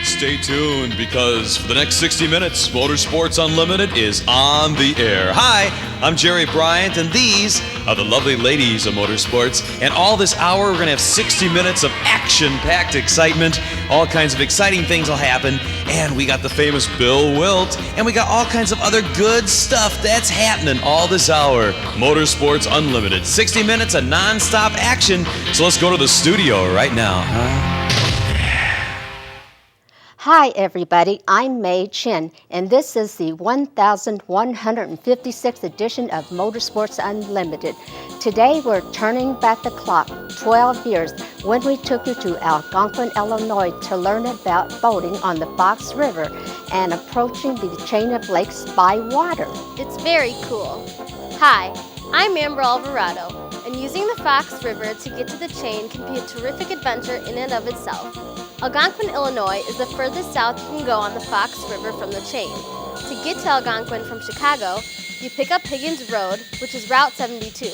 Stay tuned because for the next 60 minutes, Motorsports Unlimited is on the air. Hi, I'm Jerry Bryant, and these are the lovely ladies of motorsports. And all this hour, we're going to have 60 minutes of action-packed excitement. All kinds of exciting things will happen. And we got the famous Bill Wildt, and we got all kinds of other good stuff that's happening all this hour. Motorsports Unlimited, 60 minutes of non-stop action. So let's go to the studio right now. Hi everybody, I'm May Chin, and this is the 1156th edition of Motorsports Unlimited. Today we're turning back the clock 12 years when we took you to Algonquin, Illinois to learn about boating on the Fox River and approaching the chain of lakes by water. It's very cool. Hi, I'm Amber Alvarado, and using the Fox River to get to the chain can be a terrific adventure in and of itself. Algonquin, Illinois is the furthest south you can go on the Fox River from the chain. To get to Algonquin from Chicago, you pick up Higgins Road, which is Route 72.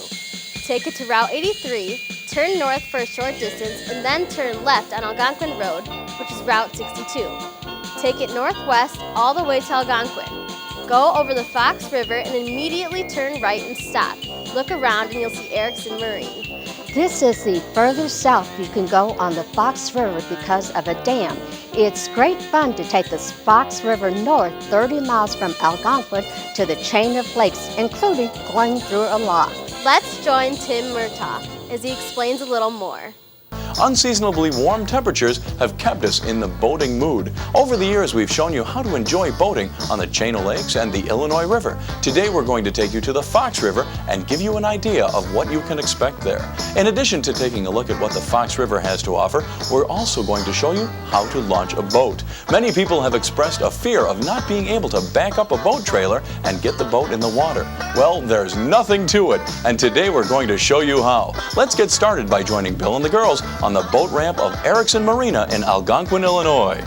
Take it to Route 83, turn north for a short distance, and then turn left on Algonquin Road, which is Route 62. Take it northwest all the way to Algonquin. Go over the Fox River and immediately turn right and stop. Look around and you'll see Erickson Marine. This is the furthest south you can go on the Fox River because of a dam. It's great fun to take the Fox River north 30 miles from Algonquin to the chain of lakes, including going through a lock. Let's join Tim Murtaugh as he explains a little more. Unseasonably warm temperatures have kept us in the boating mood. Over the years, we've shown you how to enjoy boating on the chain of lakes and the Illinois River. Today, we're going to take you to the Fox River and give you an idea of what you can expect there. In addition to taking a look at what the Fox River has to offer, we're also going to show you how to launch a boat. Many people have expressed a fear of not being able to back up a boat trailer and get the boat in the water. Well, there's nothing to it, and today we're going to show you how. Let's get started by joining Bill and the girls on the boat ramp of Erickson Marina in Algonquin, Illinois.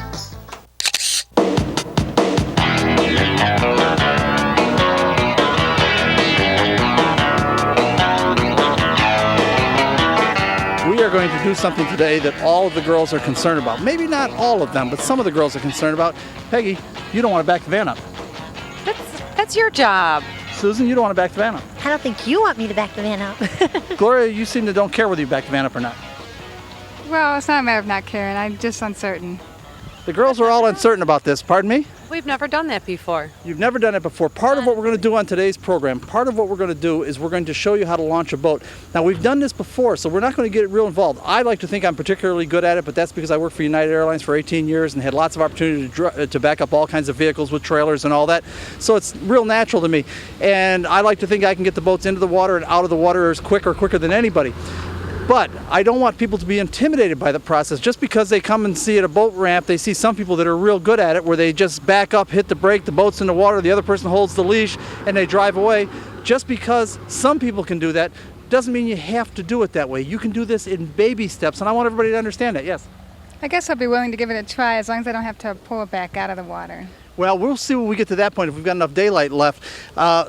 We are going to do something today that all of the girls are concerned about. Maybe not all of them, but some of the girls are concerned about. Peggy, you don't want to back the van up. That's your job. Susan, you don't want to back the van up. I don't think you want me to back the van up. Gloria, you seem to don't care whether you back the van up or not. Well, it's not a matter of not caring. I'm just uncertain. The girls are all uncertain about this. Pardon me? We've never done that before. You've never done it before. Part of what we're going to do on today's program, part of what we're going to do is we're going to show you how to launch a boat. Now, we've done this before, so we're not going to get real involved. I like to think I'm particularly good at it, but that's because I worked for United Airlines for 18 years and had lots of opportunity to back up all kinds of vehicles with trailers and all that. So it's real natural to me. And I like to think I can get the boats into the water and out of the water as quicker than anybody. But I don't want people to be intimidated by the process. Just because they come and see at a boat ramp, they see some people that are real good at it, where they just back up, hit the brake, the boat's in the water, the other person holds the leash, and they drive away. Just because some people can do that doesn't mean you have to do it that way. You can do this in baby steps, and I want everybody to understand that. Yes? I guess I'll be willing to give it a try as long as I don't have to pull it back out of the water. Well, we'll see when we get to that point if we've got enough daylight left.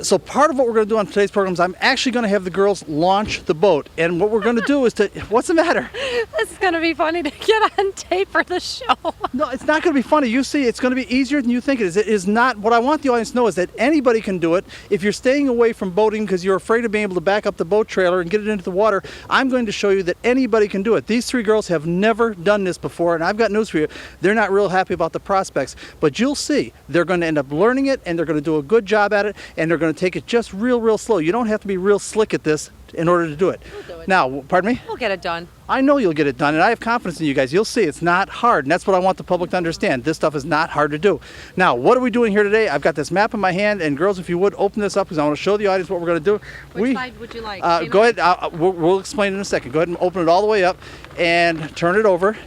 So part of what we're going to do on today's program is I'm actually going to have the girls launch the boat. And what we're going to do is to... What's the matter? This is going to be funny to get on tape for the show. No, it's not going to be funny. You see, it's going to be easier than you think it is. It is not... What I want the audience to know is that anybody can do it. If you're staying away from boating because you're afraid of being able to back up the boat trailer and get it into the water, I'm going to show you that anybody can do it. These three girls have never done this before, and I've got news for you. They're not real happy about the prospects. But you'll see, they're going to end up learning it, and they're going to do a good job at it, and they're going to take it just real slow. You don't have to be real slick at this in order to do it. We'll do it. Now, pardon me? We'll get it done. I know you'll get it done, and I have confidence in you guys. You'll see it's not hard, and that's what I want the public to understand. This stuff is not hard to do. Now, what are we doing here today? I've got this map in my hand, and girls, if you would, open this up because I want to show the audience what we're going to do. Which side would you like? Go ahead. We'll explain in a second. Go ahead and open it all the way up and turn it over.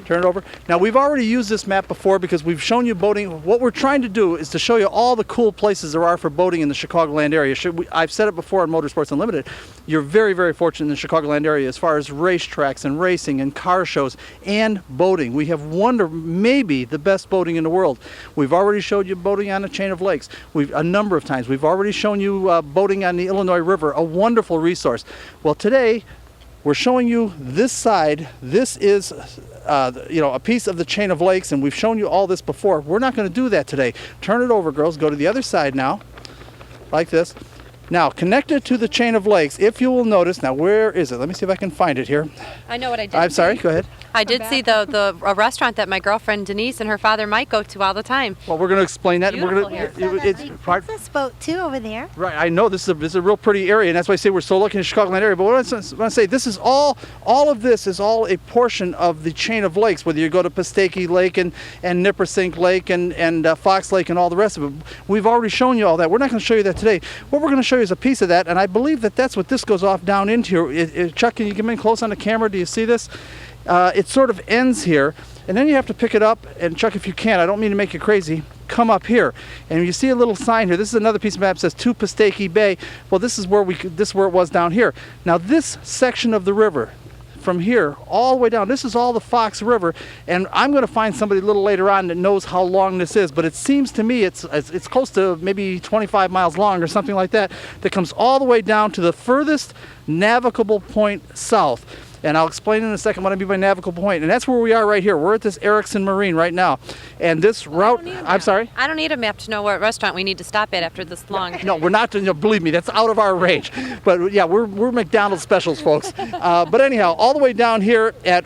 Turn it over. Now, we've already used this map before because we've shown you boating. What we're trying to do is to show you all the cool places there are for boating in the Chicagoland area. I've said it before on Motorsports Unlimited. You're very fortunate in the Chicagoland area as far as racetracks and racing and car shows and boating. We have maybe the best boating in the world. We've already showed you boating on a chain of lakes. A number of times. We've already shown you boating on the Illinois River, a wonderful resource. Well, today, we're showing you this side. This is a piece of the chain of lakes, and we've shown you all this before. We're not going to do that today. Turn it over, girls. Go to the other side now, like this. Now, connected to the chain of lakes, if you will notice, now where is it? Let me see if I can find it here. I know what I did. I'm sorry, go ahead. I did see a restaurant that my girlfriend Denise and her father Mike go to all the time. Well, we're going to explain that. Beautiful We're here. it's part, Princess boat too over there. right, I know this is a real pretty area, and that's why I say we're so lucky in the Chicagoland area. But what I want to say, this is all of this is all a portion of the chain of lakes, whether you go to Pistaki Lake and Nippersink Lake and Fox Lake and all the rest of it. We've already shown you all that. We're not going to show you that today. What we're going to show you is a piece of that, and I believe that that's what this goes off down into here. Chuck, can you come in close on the camera? Do you see this? It sort of ends here, and then you have to pick it up, and Chuck, if you can, I don't mean to make you crazy, come up here. And you see a little sign here. This is another piece of map that says to Pistaki Bay. Well, this is where it was down here. Now this section of the river, from here all the way down, this is all the Fox River, and I'm going to find somebody a little later on that knows how long this is, but it seems to me it's close to maybe 25 miles long or something like that, that comes all the way down to the furthest navigable point south. And I'll explain in a second what I mean by navigable point. And that's where we are right here. We're at this Erickson Marine right now. And this route, I'm sorry? I don't need a map to know what restaurant we need to stop at after this long. No, we're not, believe me, that's out of our range. But yeah, we're McDonald's specials, folks. But anyhow, all the way down here at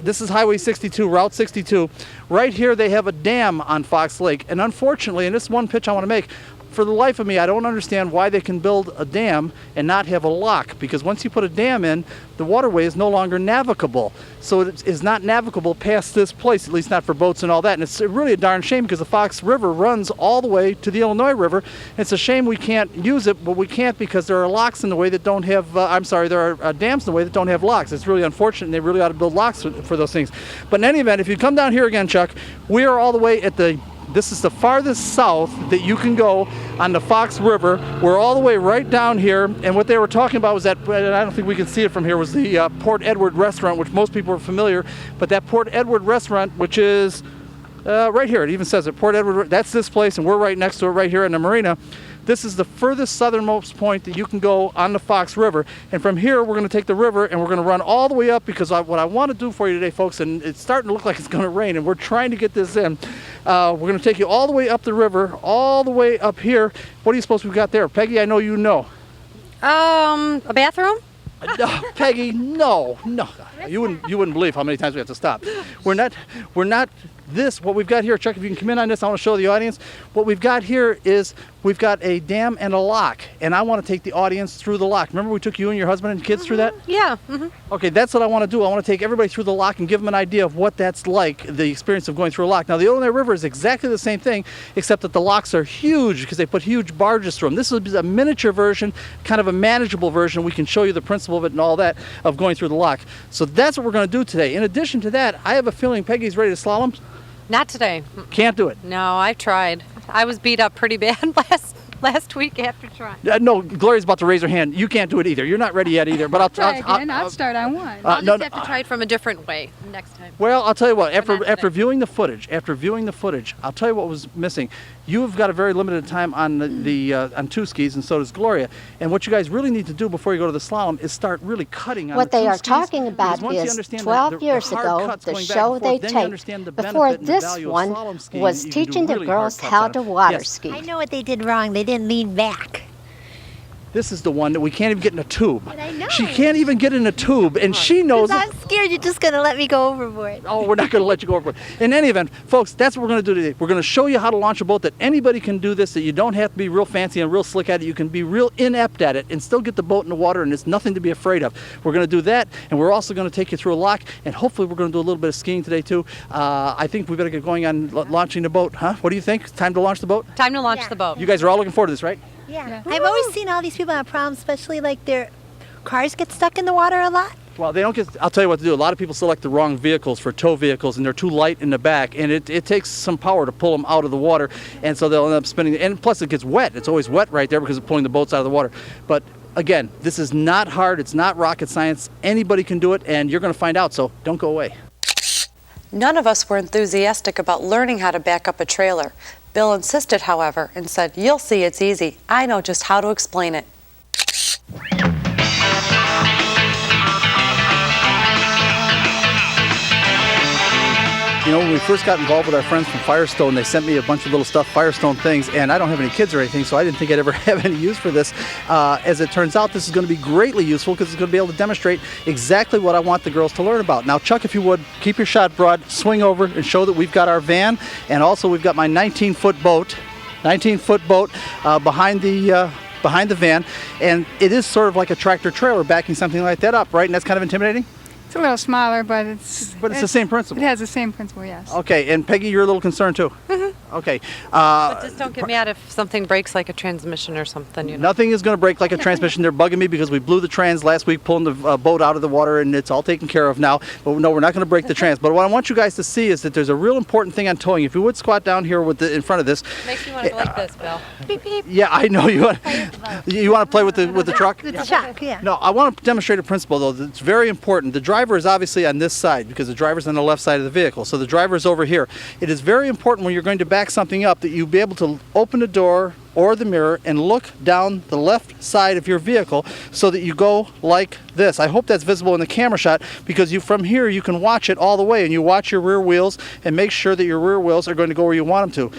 this is Highway 62, Route 62. Right here they have a dam on Fox Lake. And unfortunately, and this is one pitch I want to make, for the life of me, I don't understand why they can build a dam and not have a lock, because once you put a dam in, the waterway is no longer navigable. So it is not navigable past this place, at least not for boats and all that. And it's really a darn shame, because the Fox River runs all the way to the Illinois River. It's a shame we can't use it, but we can't because there are locks in the way that don't have, there are dams in the way that don't have locks. It's really unfortunate, and they really ought to build locks for those things. But in any event, if you come down here again, Chuck, we are all the way at this is the farthest south that you can go on the Fox River. We're all the way right down here, and what they were talking about was that, and I don't think we can see it from here, was the Port Edward restaurant, which most people are familiar, but that Port Edward restaurant, which is right here, it even says it, Port Edward, that's this place, and we're right next to it right here in the marina. This is the furthest southernmost point that you can go on the Fox River. And from here, we're going to take the river and we're going to run all the way up, because what I want to do for you today, folks, and it's starting to look like it's going to rain, and we're trying to get this in. We're going to take you all the way up the river, all the way up here. What do you suppose we've got there? Peggy, I know you know. A bathroom? No, Peggy, no. You wouldn't believe how many times we have to stop. We're not what we've got here, Chuck, if you can come in on this, I want to show the audience. What we've got here is we've got a dam and a lock, and I want to take the audience through the lock. Remember we took you and your husband and kids through that? Yeah. Okay, that's what I want to do. I want to take everybody through the lock and give them an idea of what that's like, the experience of going through a lock. Now, the Illinois River is exactly the same thing, except that the locks are huge because they put huge barges through them. This is a miniature version, kind of a manageable version. We can show you the principle of it and all that, of going through the lock. So that's what we're going to do today. In addition to that, I have a feeling Peggy's ready to slalom. Not today. Can't do it. No, I've tried. I was beat up pretty bad last week after trying. No, Gloria's about to raise her hand. You can't do it either. You're not ready yet either. But I'll start on one. I'll just have to try it from a different way next time. Well, I'll tell you what. After viewing the footage, I'll tell you what was missing. You've got a very limited time on on two skis, and so does Gloria. And what you guys really need to do before you go to the slalom is start really cutting on what the two they are skis, talking about is 12 years ago, the show they taped before this one was teaching the girls how to water ski. I know what they did wrong. They didn't lean back. This is the one that we can't even get in a tube. But I know. She can't even get in a tube, and she knows it. I'm scared you're just going to let me go overboard. Oh, we're not going to let you go overboard. In any event, folks, that's what we're going to do today. We're going to show you how to launch a boat, that anybody can do this, that you don't have to be real fancy and real slick at it. You can be real inept at it and still get the boat in the water, and it's nothing to be afraid of. We're going to do that, and we're also going to take you through a lock, and hopefully we're going to do a little bit of skiing today, too. I think we better get going on launching the boat, huh? What do you think? Time to launch the boat? Time to launch the boat. You guys are all looking forward to this, right? Yeah. I've always seen all these people have problems, especially like their cars get stuck in the water a lot. Well, they don't get, I'll tell you what to do. A lot of people select the wrong vehicles for tow vehicles, and they're too light in the back, and it takes some power to pull them out of the water, and so they'll end up spinning, and plus it gets wet. It's always wet right there because of pulling the boats out of the water. But again, this is not hard. It's not rocket science. Anybody can do it, and you're going to find out, so don't go away. None of us were enthusiastic about learning how to back up a trailer. Bill insisted, however, and said, "You'll see, it's easy. I know just how to explain it." You know, when we first got involved with our friends from Firestone, they sent me a bunch of little stuffed Firestone things, and I don't have any kids or anything, so I didn't think I'd ever have any use for this. As it turns out, this is going to be greatly useful because it's going to be able to demonstrate exactly what I want the girls to learn about. Now, Chuck, if you would, keep your shot broad, swing over and show that we've got our van, and also we've got my 19-foot boat, behind the van, and it is sort of like a tractor trailer backing something like that up, right? And that's kind of intimidating? It's a little smaller, but it's the same principle. It has the same principle, yes. Okay, and Peggy, you're a little concerned too? Okay. But just don't get mad if something breaks like a transmission or something, you know. Nothing is going to break like a transmission. They're bugging me because we blew the trans last week, pulling the boat out of the water, and it's all taken care of now. But no, we're not going to break the trans. But what I want you guys to see is that there's a real important thing on towing. If you would squat down here in front of this. Makes me want to go like this, Bill. Beep, beep. Yeah, I know you want. You want to play with the truck? With the truck, yeah. No, I want to demonstrate a principle though that's very important. The driver is obviously on this side because the driver's on the left side of the vehicle. So the driver is over here. It is very important when you're going to back something up that you be able to open the door or the mirror and look down the left side of your vehicle so that you go like this. I hope that's visible in the camera shot because from here you can watch it all the way, and you watch your rear wheels and make sure that your rear wheels are going to go where you want them to.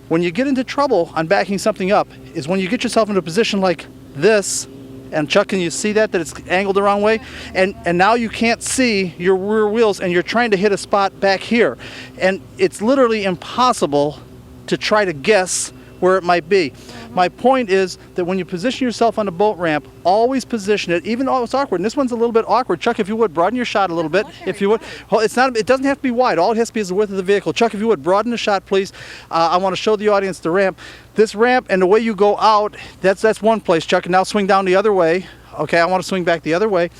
When you get into trouble on backing something up is when you get yourself into a position like this. And Chuck, can you see that it's angled the wrong way? And now you can't see your rear wheels and you're trying to hit a spot back here. And it's literally impossible to try to guess where it might be. My point is that when you position yourself on the boat ramp, always position it, even though it's awkward. And this one's a little bit awkward. Chuck, if you would, broaden your shot a little bit. If you would. It doesn't have to be wide. All it has to be is the width of the vehicle. Chuck, if you would, broaden the shot, please. I want to show the audience the ramp. This ramp and the way you go out, that's one place, Chuck. And now swing down the other way. Okay, I want to swing back the other way.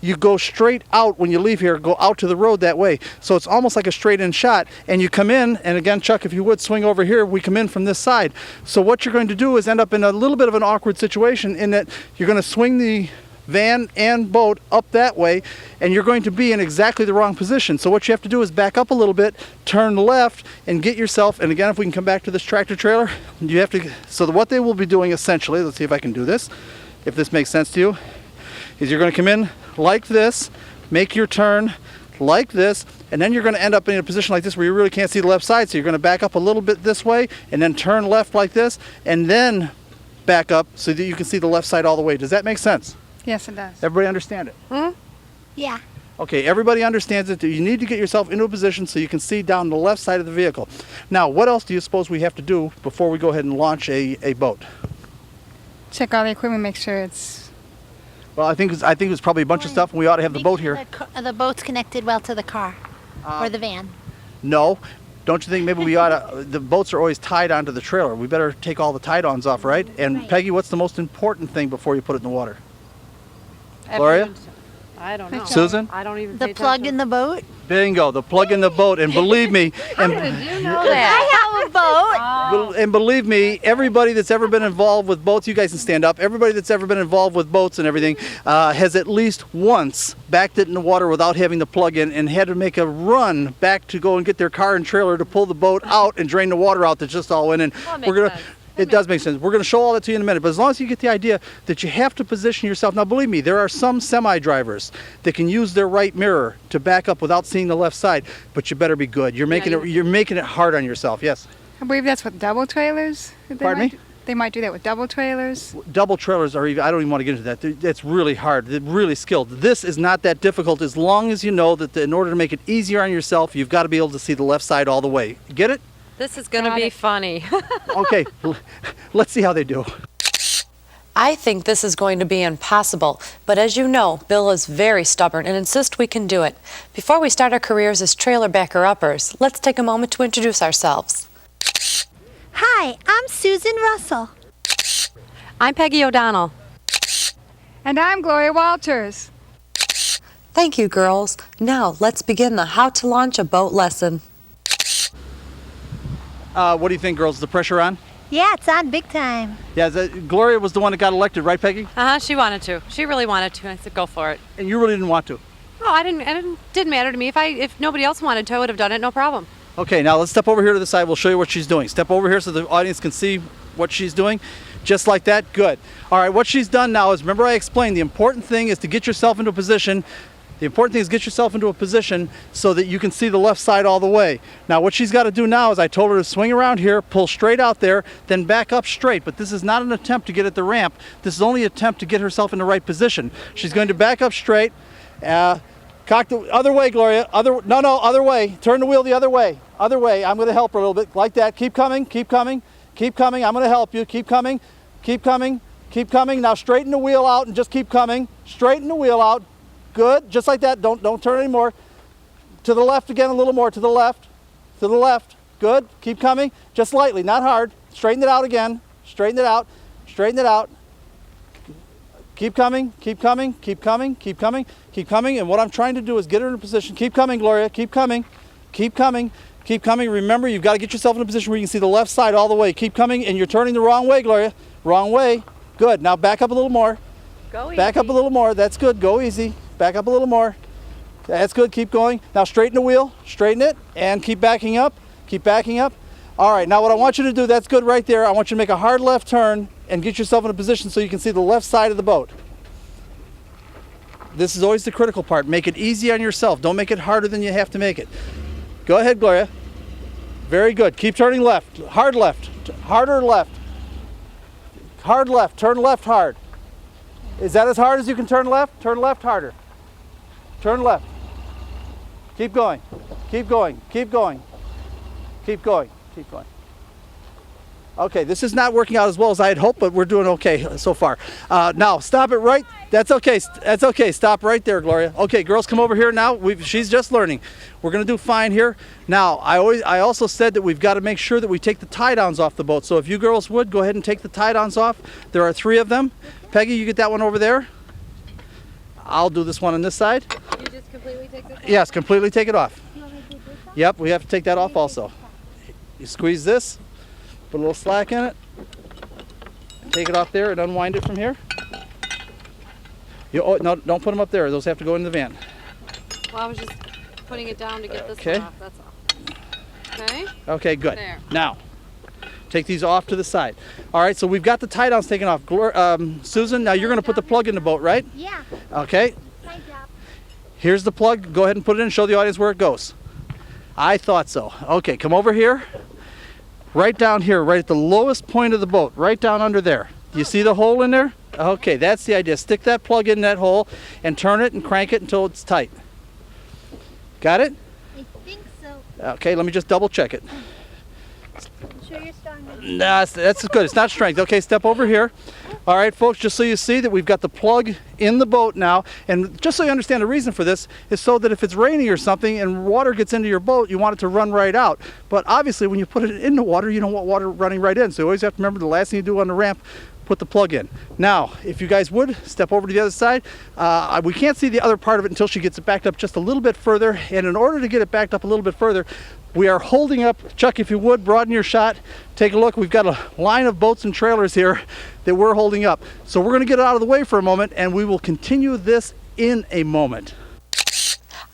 You go straight out when you leave here, go out to the road that way. So it's almost like a straight in shot. And you come in, and again, Chuck, if you would swing over here, we come in from this side. So what you're going to do is end up in a little bit of an awkward situation in that you're going to swing the van and boat up that way, and you're going to be in exactly the wrong position. So what you have to do is back up a little bit, turn left, and get yourself, and again, if we can come back to this tractor trailer, you have to, so what they will be doing essentially, let's see if I can do this, if this makes sense to you, is you're going to come in like this, make your turn like this, and then you're going to end up in a position like this where you really can't see the left side. So you're going to back up a little bit this way and then turn left like this and then back up so that you can see the left side all the way. Does that make sense? Yes, it does. Everybody understand it? Mm-hmm. Yeah. Okay, everybody understands it. You need to get yourself into a position so you can see down the left side of the vehicle. Now, what else do you suppose we have to do before we go ahead and launch a boat? Check all the equipment, make sure it's... Well, I think it was probably a bunch of stuff, and we ought to have the boat here. The boat's connected well to the car or the van. No. Don't you think maybe we ought to, the boats are always tied onto the trailer. We better take all the tie-downs off, right? And Right. Peggy, what's the most important thing before you put it in the water? Gloria? I don't know. Susan? I don't even The pay plug attention. in the boat. Bingo, the plug in the boat. And believe me, You know that. I have a boat. and believe me, everybody that's ever been involved with boats, you guys can stand up, everybody that's ever been involved with boats and everything has at least once backed it in the water without having the plug in and had to make a run back to go and get their car and trailer to pull the boat out and drain the water out that just all went in. Well, it We're gonna. makes sense. It does make sense. We're going to show all that to you in a minute, but as long as you get the idea that you have to position yourself. Now, believe me, there are some semi-drivers that can use their right mirror to back up without seeing the left side, but you better be good. You're making it hard on yourself. Yes. I believe that's with double trailers. Pardon me? They might do that with double trailers. Double trailers are even, I don't even want to get into that. It's really hard. They're really skilled. This is not that difficult as long as you know that in order to make it easier on yourself, you've got to be able to see the left side all the way. Get it? This is going to be funny. Okay, let's see how they do. I think this is going to be impossible, but as you know, Bill is very stubborn and insists we can do it. Before we start our careers as trailer backer-uppers, let's take a moment to introduce ourselves. Hi, I'm Susan Russell. I'm Peggy O'Donnell. And I'm Gloria Walters. Thank you, girls. Now, let's begin the How to Launch a Boat lesson. What do you think, girls? Is the pressure on? Yeah, it's on big time. Yeah, Gloria was the one that got elected, right, Peggy? She wanted to. She really wanted to. I said, go for it. And you really didn't want to. Oh, didn't matter to me. If nobody else wanted to, I would have done it, no problem. Okay, now let's step over here to the side. We'll show you what she's doing. Step over here so the audience can see what she's doing. Just like that. Good. All right, what she's done now is, remember I explained, the important thing is to get yourself into a position The important thing is get yourself into a position so that you can see the left side all the way. Now what she's got to do now is I told her to swing around here, pull straight out there, then back up straight. But this is not an attempt to get at the ramp. This is only an attempt to get herself in the right position. She's going to back up straight. Cock the other way, Gloria. Other way. Turn the wheel the other way. Other way. I'm going to help her a little bit. Like that. Keep coming. Keep coming. Keep coming. I'm going to help you. Keep coming. Keep coming. Keep coming. Now straighten the wheel out and just keep coming. Straighten the wheel out. Good. Just like that. Don't turn anymore. To the left again a little more. To the left. To the left. Good. Keep coming. Just lightly, not hard. Straighten it out again. Straighten it out. Straighten it out. Keep coming. Keep coming. Keep coming. Keep coming. Keep coming. And what I'm trying to do is get her in a position. Keep coming, Gloria. Keep coming. Keep coming. Keep coming. Remember, you've got to get yourself in a position where you can see the left side all the way. Keep coming. And you're turning the wrong way, Gloria. Wrong way. Good. Now back up a little more. Go easy. Back up a little more. That's good. Go easy. Back up a little more. That's good. Keep going. Now straighten the wheel. Straighten it. And keep backing up. Keep backing up. All right. Now what I want you to do, that's good right there. I want you to make a hard left turn and get yourself in a position so you can see the left side of the boat. This is always the critical part. Make it easy on yourself. Don't make it harder than you have to make it. Go ahead, Gloria. Very good. Keep turning left. Hard left. Harder left. Hard left. Turn left hard. Is that as hard as you can turn left? Turn left harder. Turn left. Keep going. Keep going. Keep going. Keep going. Keep going. Okay, this is not working out as well as I had hoped, but we're doing okay so far. Now, stop it right. That's okay. That's okay. Stop right there, Gloria. Okay, girls, come over here now. She's just learning. We're going to do fine here. Now, I also said that we've got to make sure that we take the tie downs off the boat. So if you girls would, go ahead and take the tie downs off. There are 3 of them. Peggy, you get that one over there. I'll do this one on this side. You just completely take this off? Yes, completely take it off. Yep, we have to take that off also. You squeeze this. Put a little slack in it. Take it off there and unwind it from here. No, don't put them up there. Those have to go in the van. Well, I was just putting it down to get this Okay. one off, that's all. Okay? Okay, good. There. Now, take these off to the side. All right, so we've got the tie downs taken off. Susan, now you're going to put the plug in the boat, right? Yeah. Okay. Side job. Here's the plug. Go ahead and put it in. Show the audience where it goes. I thought so. Okay, come over here. Right down here, right at the lowest point of the boat, right down under there. Do you see the hole in there? Okay, that's the idea. Stick that plug in that hole and turn it and crank it until it's tight. Got it? I think so. Okay, let me just double check it. I'm sure you're strong. Nah, that's good. It's not strength. Okay, step over here. All right, folks, just so you see that we've got the plug in the boat now, and just so you understand the reason for this is so that if it's raining or something and water gets into your boat, you want it to run right out. But obviously, when you put it in the water, you don't want water running right in. So you always have to remember the last thing you do on the ramp, put the plug in. Now, if you guys would, step over to the other side. We can't see the other part of it until she gets it backed up just a little bit further, and in order to get it backed up a little bit further, we are holding up, Chuck, if you would, broaden your shot. Take a look. We've got a line of boats and trailers here that we're holding up. So we're going to get it out of the way for a moment, and we will continue this in a moment.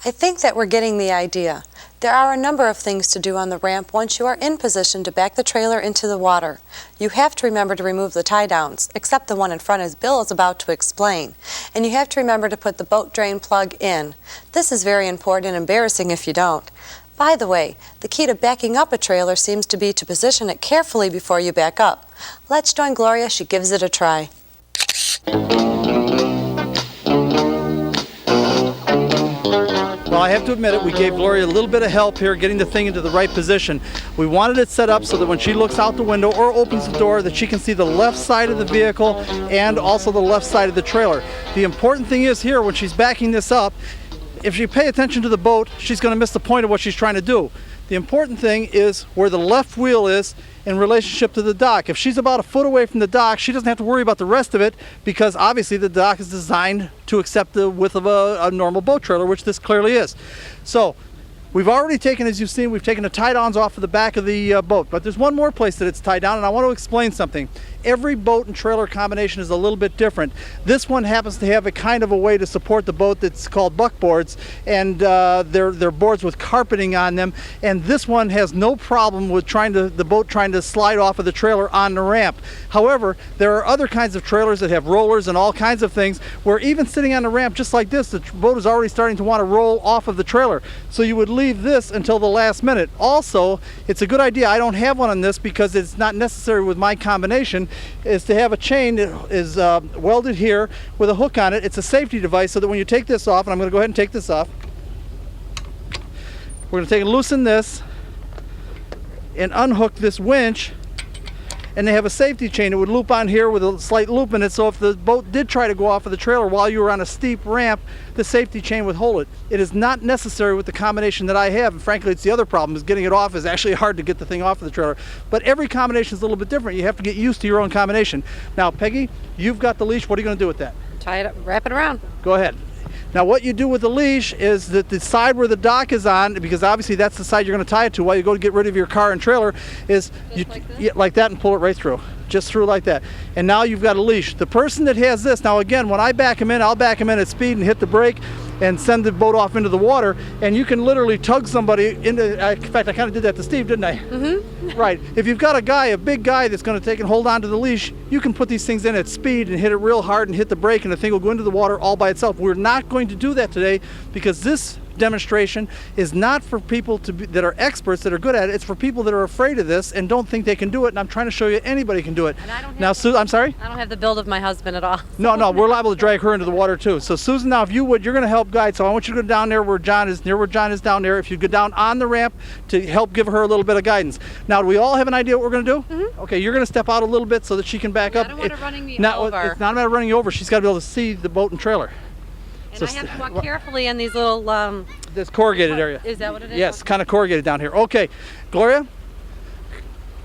I think that we're getting the idea. There are a number of things to do on the ramp once you are in position to back the trailer into the water. You have to remember to remove the tie downs, except the one in front as Bill is about to explain. And you have to remember to put the boat drain plug in. This is very important and embarrassing if you don't. By the way, the key to backing up a trailer seems to be to position it carefully before you back up. Let's join Gloria. She gives it a try. Well, I have to admit it, we gave Gloria a little bit of help here getting the thing into the right position. We wanted it set up so that when she looks out the window or opens the door that she can see the left side of the vehicle and also the left side of the trailer. The important thing is here, when she's backing this up, if you pay attention to the boat, she's going to miss the point of what she's trying to do. The important thing is where the left wheel is in relationship to the dock. If she's about a foot away from the dock, she doesn't have to worry about the rest of it because obviously the dock is designed to accept the width of a normal boat trailer, which this clearly is. So We've already taken, as you've seen, we've taken the tie-downs off of the back of the boat, but there's one more place that it's tied down, and I want to explain something. Every boat and trailer combination is a little bit different. This one happens to have a kind of a way to support the boat that's called buckboards, and they're boards with carpeting on them, and this one has no problem with the boat trying to slide off of the trailer on the ramp. However, there are other kinds of trailers that have rollers and all kinds of things where even sitting on the ramp just like this, the boat is already starting to want to roll off of the trailer. So you would leave this until the last minute. Also, it's a good idea, I don't have one on this because it's not necessary with my combination, is to have a chain that is welded here with a hook on it. It's a safety device so that when you take this off, and I'm going to go ahead and take this off, we're going to take and loosen this and unhook this winch, and they have a safety chain that would loop on here with a slight loop in it, so if the boat did try to go off of the trailer while you were on a steep ramp, the safety chain would hold it. It is not necessary with the combination that I have, and frankly it's the other problem, is getting it off is actually hard to get the thing off of the trailer. But every combination is a little bit different. You have to get used to your own combination. Now Peggy, you've got the leash. What are you going to do with that? Tie it up, wrap it around. Go ahead. Now what you do with the leash is that the side where the dock is on, because obviously that's the side you're going to tie it to while you go to get rid of your car and trailer, is like that, and pull it right through. Just through like that. And now you've got a leash. The person that has this, now again, when I back him in, I'll back him in at speed and hit the brake and send the boat off into the water, and you can literally tug somebody into, in fact I kind of did that to Steve, didn't I? Mm-hmm. Right. If you've got a big guy that's going to take and hold on to the leash, you can put these things in at speed and hit it real hard and hit the brake, and the thing will go into the water all by itself. We're not going to do that today because this demonstration is not for people that are experts, that are good at it. It's for people that are afraid of this and don't think they can do it, and I'm trying to show you anybody can do it. And I don't have now, I'm sorry? I don't have the build of my husband at all. No, we're liable to drag her into the water too. So Susan, now if you would, you're going to help guide. So I want you to go down there where John is, near where John is down there. If you go down on the ramp to help give her a little bit of guidance. Now, do we all have an idea what we're going to do? Mm-hmm. Okay, you're going to step out a little bit so that she can back up. I don't want her running me over. It's not about running you over. She's got to be able to see the boat and trailer. And I have to walk carefully in these little... this corrugated area. Is that what it is? Yes, kind of corrugated down here. Okay, Gloria,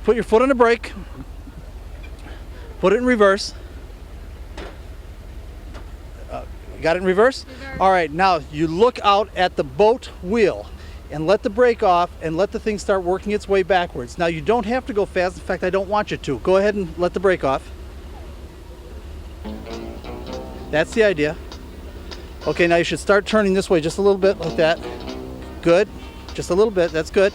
put your foot on the brake. Put it in reverse. Got it in reverse? All right, now you look out at the boat wheel and let the brake off and let the thing start working its way backwards. Now you don't have to go fast. In fact, I don't want you to. Go ahead and let the brake off. That's the idea. Okay, now you should start turning this way just a little bit, like that. Good. Just a little bit. That's good.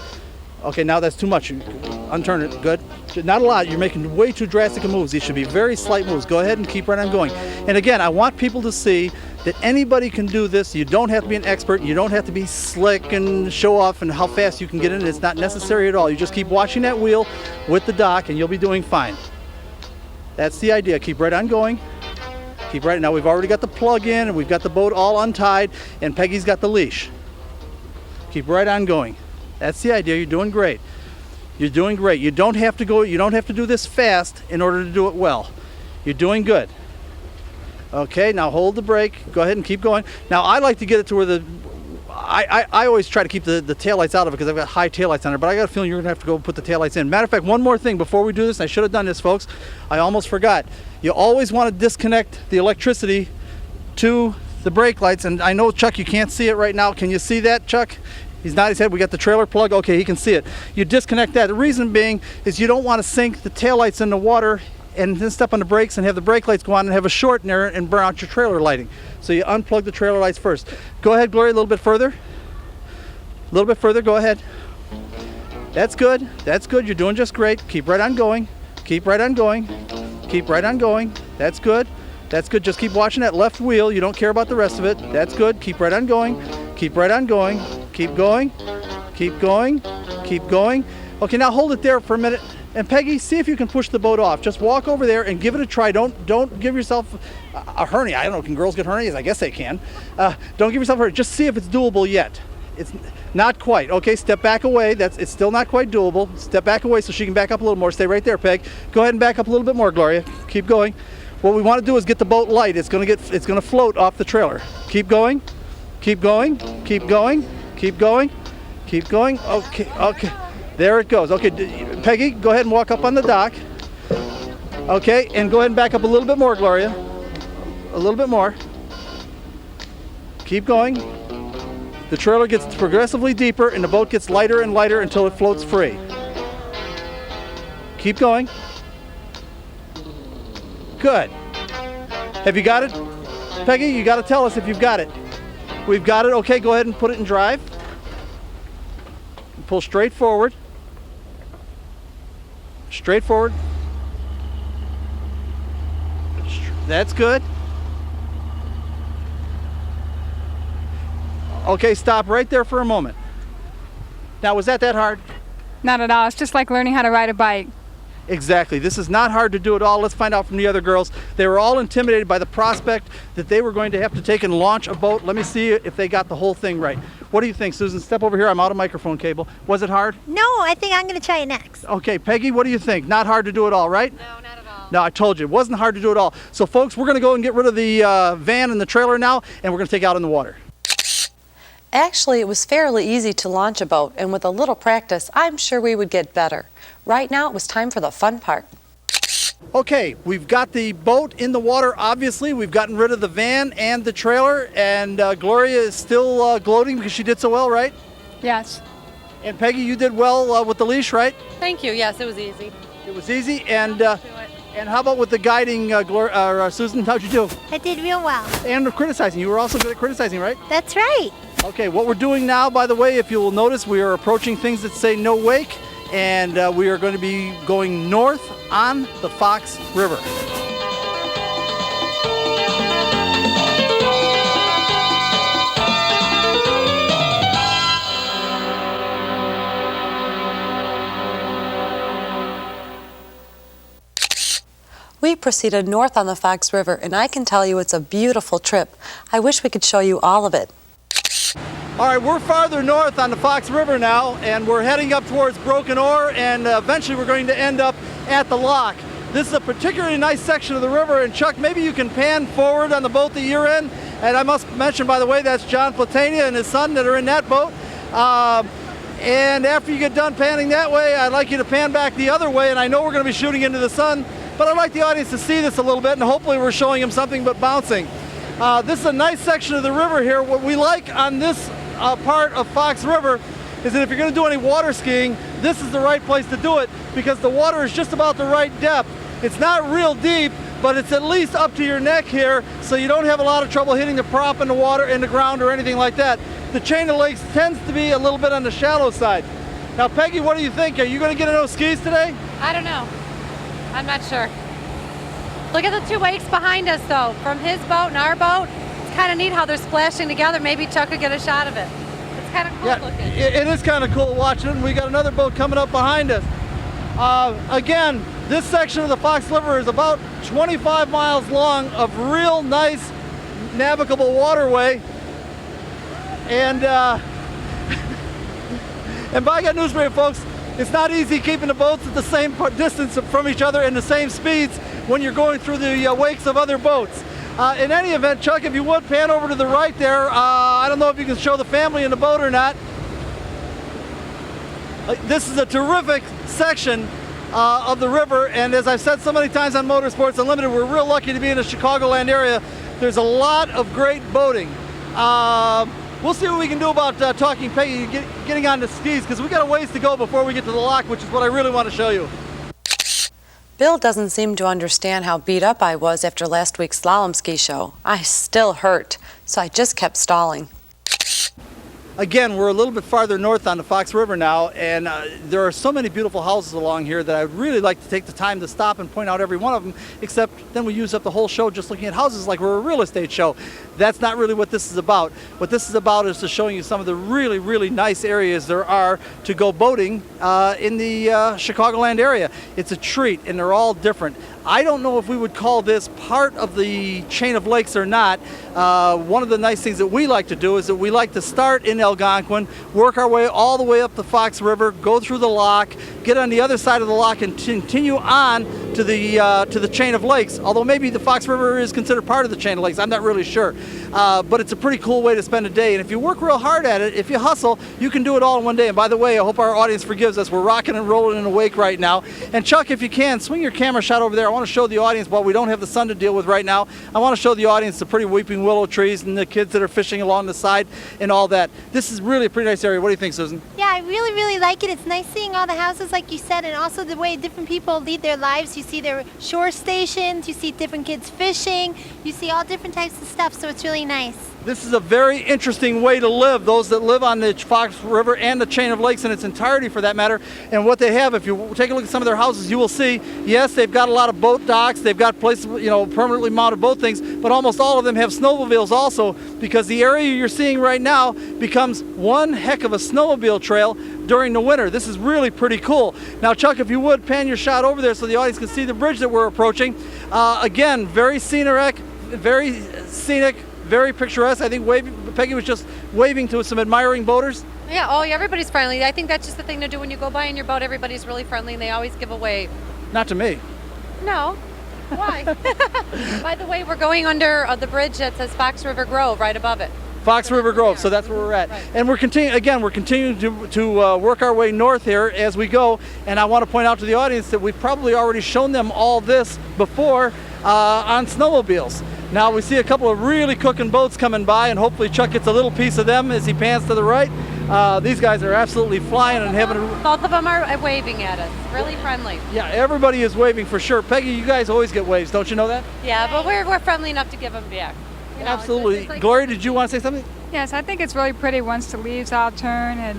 Okay, now that's too much. Unturn it. Good. Not a lot. You're making way too drastic moves. These should be very slight moves. Go ahead and keep right on going. And again, I want people to see that anybody can do this. You don't have to be an expert. You don't have to be slick and show off and how fast you can get in it. It's not necessary at all. You just keep watching that wheel with the dock and you'll be doing fine. That's the idea. Keep right on going. Keep right. Now we've already got the plug in and we've got the boat all untied and Peggy's got the leash. Keep right on going. That's the idea. You're doing great. You're doing great. You don't have to go. You don't have to do this fast in order to do it well. You're doing good. Okay. Now hold the brake. Go ahead and keep going. Now I like to get it to where the. I always try to keep the taillights out of it because I've got high taillights on it, but I got a feeling you're going to have to go put the taillights in. Matter of fact, one more thing before we do this, and I should have done this, folks. I almost forgot. You always want to disconnect the electricity to the brake lights, and I know, Chuck, you can't see it right now. Can you see that, Chuck? He's nodding his head. We got the trailer plug. Okay, he can see it. You disconnect that. The reason being is you don't want to sink the taillights in the water and then step on the brakes and have the brake lights go on and have a short in there and burn out your trailer lighting. So you unplug the trailer lights first. Go ahead, Gloria, a little bit further. A little bit further. Go ahead. That's good. That's good. You're doing just great. Keep right on going. Keep right on going. Keep right on going. That's good. That's good. Just keep watching that left wheel. You don't care about the rest of it. That's good. Keep right on going. Keep right on going. Keep going. Keep going. Keep going. Okay, now hold it there for a minute. And Peggy, see if you can push the boat off. Just walk over there and give it a try. Don't give yourself a hernia. I don't know. Can girls get hernias? I guess they can. Don't give yourself a hernia. Just see if it's doable yet. It's not quite. Okay, step back away. It's still not quite doable. Step back away so she can back up a little more. Stay right there, Peg. Go ahead and back up a little bit more, Gloria. Keep going. What we want to do is get the boat light. It's going to float off the trailer. Keep going. Keep going. Keep going. Keep going. Keep going. Okay. Okay. There it goes. Okay, Peggy, go ahead and walk up on the dock. Okay, and go ahead and back up a little bit more, Gloria. A little bit more. Keep going. The trailer gets progressively deeper and the boat gets lighter and lighter until it floats free. Keep going. Good. Have you got it? Peggy, you got to tell us if you've got it. We've got it. Okay, go ahead and put it in drive. Pull straight forward. Straight forward. That's good. Okay, stop right there for a moment. Now, was that hard? Not at all. It's just like learning how to ride a bike. Exactly. This is not hard to do at all. Let's find out from the other girls. They were all intimidated by the prospect that they were going to have to take and launch a boat. Let me see if they got the whole thing right. What do you think, Susan? Step over here. I'm out of microphone cable. Was it hard? No, I think I'm going to try it next. Okay, Peggy, what do you think? Not hard to do at all, right? No, not at all. No, I told you. It wasn't hard to do at all. So, folks, we're going to go and get rid of the van and the trailer now, and we're going to take it out in the water. Actually, it was fairly easy to launch a boat, and with a little practice, I'm sure we would get better. Right now, it was time for the fun part. Okay, we've got the boat in the water, obviously. We've gotten rid of the van and the trailer, and Gloria is still gloating because she did so well, right? Yes. And Peggy, you did well with the leash, right? Thank you. Yes, it was easy. It was easy, and how about with the guiding, Susan? How'd you do? I did real well. And criticizing. You were also good at criticizing, right? That's right. Okay, what we're doing now, by the way, if you will notice, we are approaching things that say no wake, and we are going to be going north on the Fox River. We proceeded north on the Fox River, and I can tell you it's a beautiful trip. I wish we could show you all of it. All right, we're farther north on the Fox River now, and we're heading up towards Broken Oar, and eventually we're going to end up at the lock. This is a particularly nice section of the river, and Chuck, maybe you can pan forward on the boat that you're in. And I must mention, by the way, that's John Platania and his son that are in that boat. And after you get done panning that way, I'd like you to pan back the other way, and I know we're going to be shooting into the sun, but I'd like the audience to see this a little bit, and hopefully we're showing them something but bouncing. This is a nice section of the river here. What we like on this part of Fox River is that if you're going to do any water skiing, this is the right place to do it because the water is just about the right depth. It's not real deep, but it's at least up to your neck here, so you don't have a lot of trouble hitting the prop in the water, in the ground, or anything like that. The chain of lakes tends to be a little bit on the shallow side. Now, Peggy, what do you think? Are you going to get in those skis today? I don't know. I'm not sure. Look at the two wakes behind us, though. From his boat and our boat, it's kind of neat how they're splashing together. Maybe Chuck could get a shot of it. It's kind of cool looking. It is kind of cool watching it, and we got another boat coming up behind us. Again, this section of the Fox River is about 25 miles long of real nice navigable waterway. And and by God news for you folks, it's not easy keeping the boats at the same distance from each other and the same speeds when you're going through the wakes of other boats. In any event, Chuck, if you would pan over to the right there, I don't know if you can show the family in the boat or not. This is a terrific section of the river, and as I've said so many times on Motorsports Unlimited, we're real lucky to be in the Chicagoland area. There's a lot of great boating. We'll see what we can do about talking Peggy getting on the skis, because we got a ways to go before we get to the lock, which is what I really want to show you. Bill doesn't seem to understand how beat up I was after last week's slalom ski show. I still hurt, so I just kept stalling. Again, we're a little bit farther north on the Fox River now, and there are so many beautiful houses along here that I'd really like to take the time to stop and point out every one of them, except then we use up the whole show just looking at houses like we're a real estate show. That's not really what this is about. What this is about is to showing you some of the really, really nice areas there are to go boating in the Chicagoland area. It's a treat, and they're all different. I don't know if we would call this part of the chain of lakes or not. One of the nice things that we like to do is that we like to start in Algonquin, work our way all the way up the Fox River, go through the lock, get on the other side of the lock, and continue on to the chain of lakes, although maybe the Fox River is considered part of the chain of lakes. I'm not really sure. But it's a pretty cool way to spend a day. And if you work real hard at it, if you hustle, you can do it all in one day. And by the way, I hope our audience forgives us. We're rocking and rolling in a wake right now. And Chuck, if you can, swing your camera shot over there. I want to show the audience, while we don't have the sun to deal with right now, I want to show the audience the pretty weeping willow trees and the kids that are fishing along the side and all that. This is really a pretty nice area. What do you think, Susan? Yeah, I really, really like it. It's nice seeing all the houses, like you said, and also the way different people lead their lives. You see their shore stations, you see different kids fishing, you see all different types of stuff, so it's really nice. This is a very interesting way to live, those that live on the Fox River and the chain of lakes in its entirety for that matter. And what they have, if you take a look at some of their houses, you will see, yes, they've got a lot of boat docks, they've got places, permanently mounted boat things, but almost all of them have snowmobiles also, because the area you're seeing right now becomes one heck of a snowmobile trail during the winter. This is really pretty cool. Now, Chuck, if you would pan your shot over there so the audience can see the bridge that we're approaching. Again, very scenic, very picturesque. I think Peggy was just waving to some admiring boaters. Yeah, everybody's friendly. I think that's just the thing to do when you go by in your boat. Everybody's really friendly and they always give a wave. Not to me. No. Why? By the way, we're going under the bridge that says Fox River Grove right above it. Fox River Grove, so that's where we're at. Right. And we're continuing to work our way north here as we go. And I want to point out to the audience that we've probably already shown them all this before on snowmobiles. Now we see a couple of really cooking boats coming by, and hopefully Chuck gets a little piece of them as he pans to the right. These guys are absolutely flying and having both of them are waving at us. Really friendly. Yeah, everybody is waving for sure. Peggy, you guys always get waves, don't you know that? Yeah, but we're friendly enough to give them back. Absolutely. It's like, Gloria, did you want to say something? Yes, I think it's really pretty once the leaves all turn and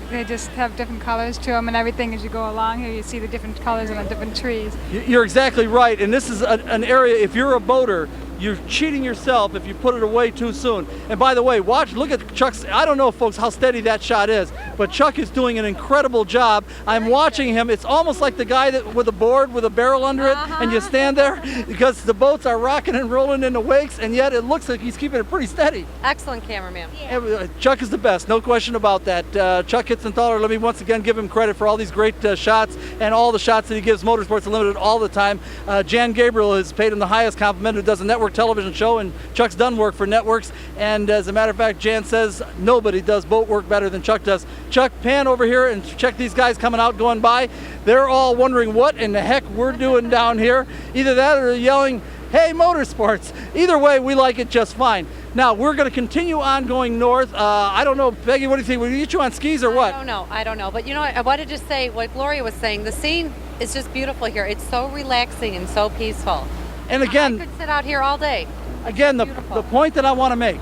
they just have different colors to them and everything as you go along here. You see the different colors on the different trees. You're exactly right. And this is an area, if you're a boater, you're cheating yourself if you put it away too soon. And by the way, look at Chuck's, I don't know, folks, how steady that shot is, but Chuck is doing an incredible job. I'm watching him. It's almost like the guy that with a board with a barrel under it, and you stand there because the boats are rocking and rolling in the wakes, and yet it looks like he's keeping it pretty steady. Excellent cameraman. Yeah. Chuck is the best, no question about that. Chuck Hitzenthaler, let me once again give him credit for all these great shots and all the shots that he gives Motorsports Unlimited all the time. Jan Gabriel has paid him the highest compliment, who does a network television show, and Chuck's done work for networks, and as a matter of fact, Jan says nobody does boat work better than Chuck does. Chuck, pan over here and check these guys coming out, going by. They're all wondering what in the heck we're doing down here. Either that or they're yelling, "Hey, Motorsports!" Either way, we like it just fine. Now, we're going to continue on going north. I don't know, Peggy, what do you think? Will we get you on skis or what? I don't know. But you know, I wanted to say what Gloria was saying. The scene is just beautiful here. It's so relaxing and so peaceful. And again, I could sit out here all day. Again, the point that I want to make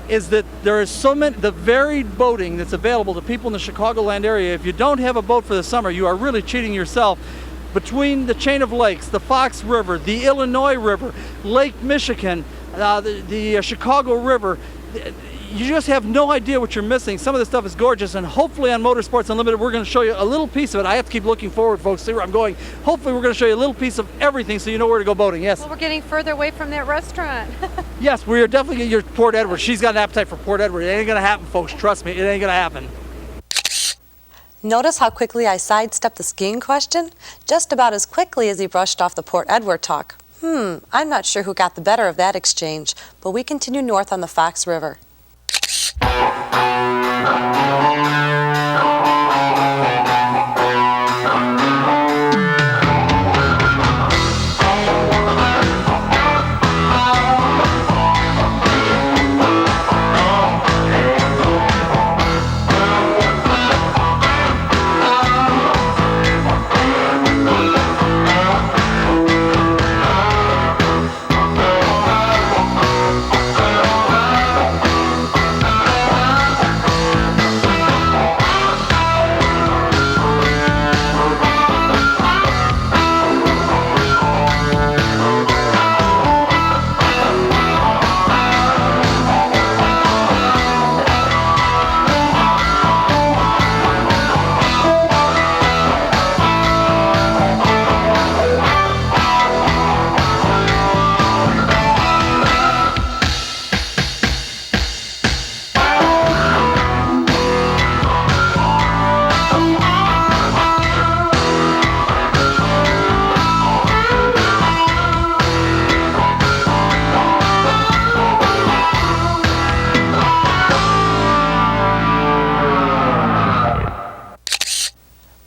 is that there is so many, the varied boating that's available to people in the Chicagoland area. If you don't have a boat for the summer, you are really cheating yourself. Between the chain of lakes, the Fox River, the Illinois River, Lake Michigan, the Chicago River, you just have no idea what you're missing. Some of this stuff is gorgeous, and hopefully on Motorsports Unlimited, we're going to show you a little piece of it. I have to keep looking forward, folks, see where I'm going. Hopefully we're going to show you a little piece of everything so you know where to go boating. Yes? Well, we're getting further away from that restaurant. Yes, we are definitely getting your Port Edward. She's got an appetite for Port Edward. It ain't going to happen, folks. Trust me, it ain't going to happen. Notice how quickly I sidestepped the skiing question? Just about as quickly as he brushed off the Port Edward talk. I'm not sure who got the better of that exchange, but we continue north on the Fox River.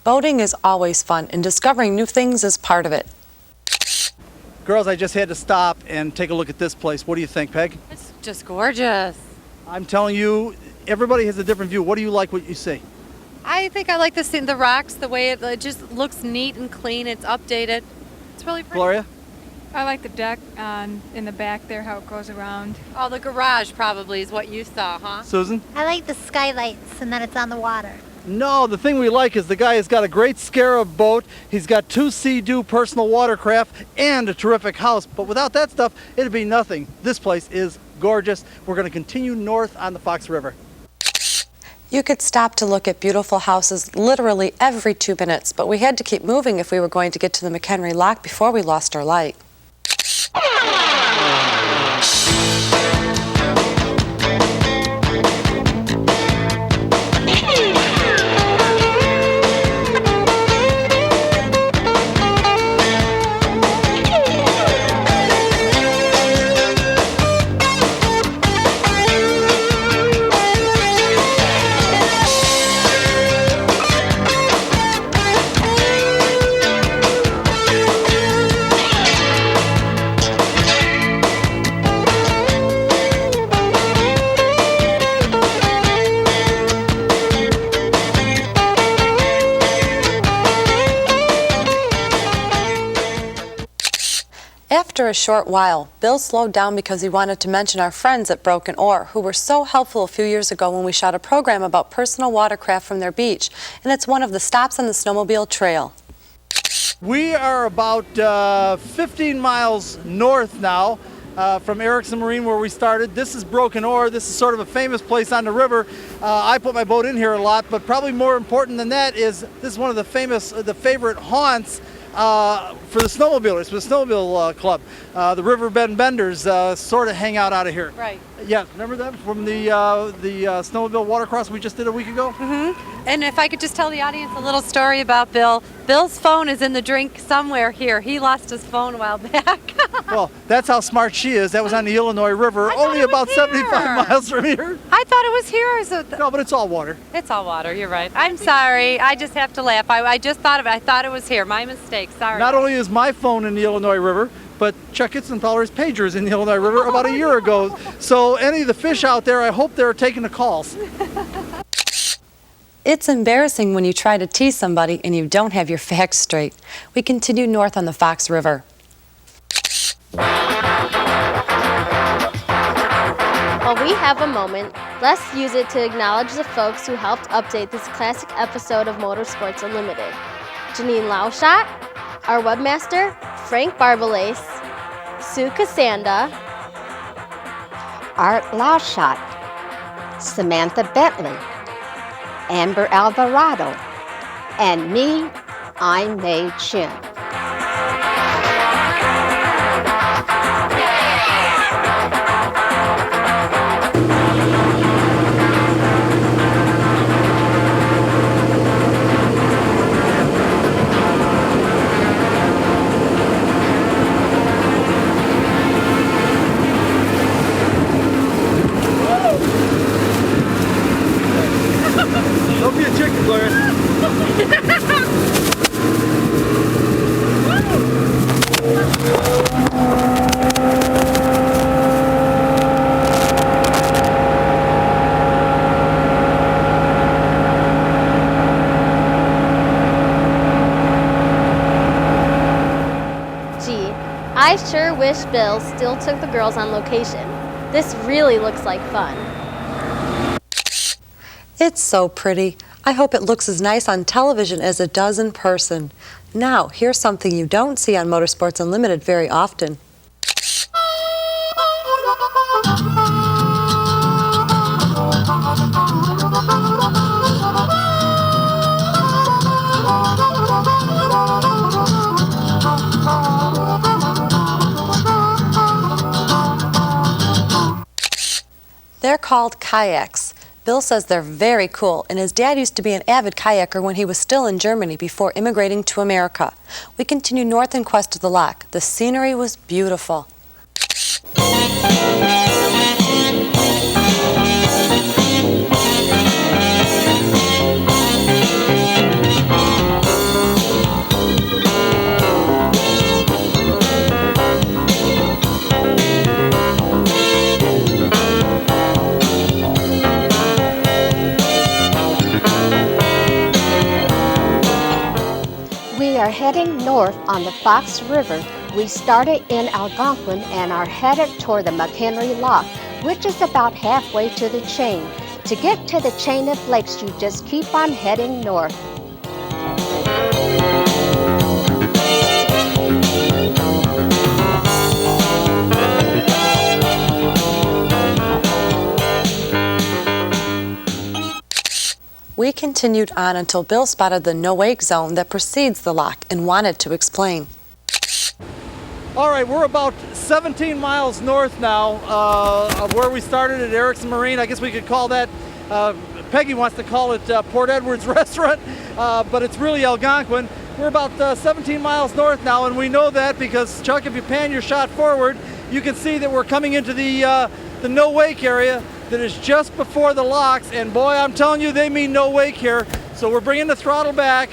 Boating is always fun, and discovering new things is part of it. Girls, I just had to stop and take a look at this place. What do you think, Peg? It's just gorgeous. I'm telling you, everybody has a different view. What do you like what you see? I think I like the rocks, the way it just looks neat and clean. It's updated. It's really pretty. Gloria? I like the deck in the back there, how it goes around. Oh, the garage probably is what you saw, huh? Susan? I like the skylights and that it's on the water. No, the thing we like is the guy has got a great Scarab boat, he's got 2 Sea-Doo personal watercraft, and a terrific house. But without that stuff, it'd be nothing. This place is gorgeous. We're going to continue north on the Fox River. You could stop to look at beautiful houses literally every 2 minutes, but we had to keep moving if we were going to get to the McHenry Lock before we lost our light. After a short while, Bill slowed down because he wanted to mention our friends at Broken Oar, who were so helpful a few years ago when we shot a program about personal watercraft from their beach, and it's one of the stops on the snowmobile trail. We are about 15 miles north now from Erickson Marine where we started. This is Broken Oar. This is sort of a famous place on the river. I put my boat in here a lot, but probably more important than that is this is one of the favorite haunts for the snowmobilers, for the snowmobile club. The Riverbend Benders sort of hang out of here. Right. Yeah, remember that from the snowmobile watercross we just did a week ago? Mm-hmm. And if I could just tell the audience a little story about Bill. Bill's phone is in the drink somewhere here. He lost his phone a while back. Well, that's how smart she is. That was on the Illinois River, only about 75 miles from here. I thought it was here. No, but it's all water. It's all water, you're right. I'm sorry. I just have to laugh. I just thought of it. I thought it was here. My mistake. Sorry. Not only is my phone in the Illinois River, but Chuck Itzenthaler's pager is in the Illinois River about a year ago. So any of the fish out there, I hope they're taking the calls. It's embarrassing when you try to tease somebody and you don't have your facts straight. We continue north on the Fox River. While we have a moment, let's use it to acknowledge the folks who helped update this classic episode of Motorsports Unlimited. Janine Lauschat, our webmaster, Frank Barbalace, Sue Cassanda, Art Lauschat, Samantha Bentley, Amber Alvarado, and me, I'm May Chin. Don't be a chicken, Gloria. Gee, I sure wish Bill still took the girls on location. This really looks like fun. It's so pretty. I hope it looks as nice on television as it does in person. Now, here's something you don't see on Motorsports Unlimited very often. They're called kayaks. Bill says they're very cool, and his dad used to be an avid kayaker when he was still in Germany before immigrating to America. We continue north in quest of the lock. The scenery was beautiful. are heading north on the Fox River. We started in Algonquin and are headed toward the McHenry Lock, which is about halfway to the chain. To get to the chain of lakes, you just keep on heading north. We continued on until Bill spotted the no-wake zone that precedes the lock and wanted to explain. All right, we're about 17 miles north now of where we started at Erickson Marine. I guess we could call that, Peggy wants to call it Port Edwards Restaurant, but it's really Algonquin. We're about 17 miles north now, and we know that because, Chuck, if you pan your shot forward, you can see that we're coming into the no-wake area that is just before the locks, and boy, I'm telling you, they mean no wake here. So we're bringing the throttle back,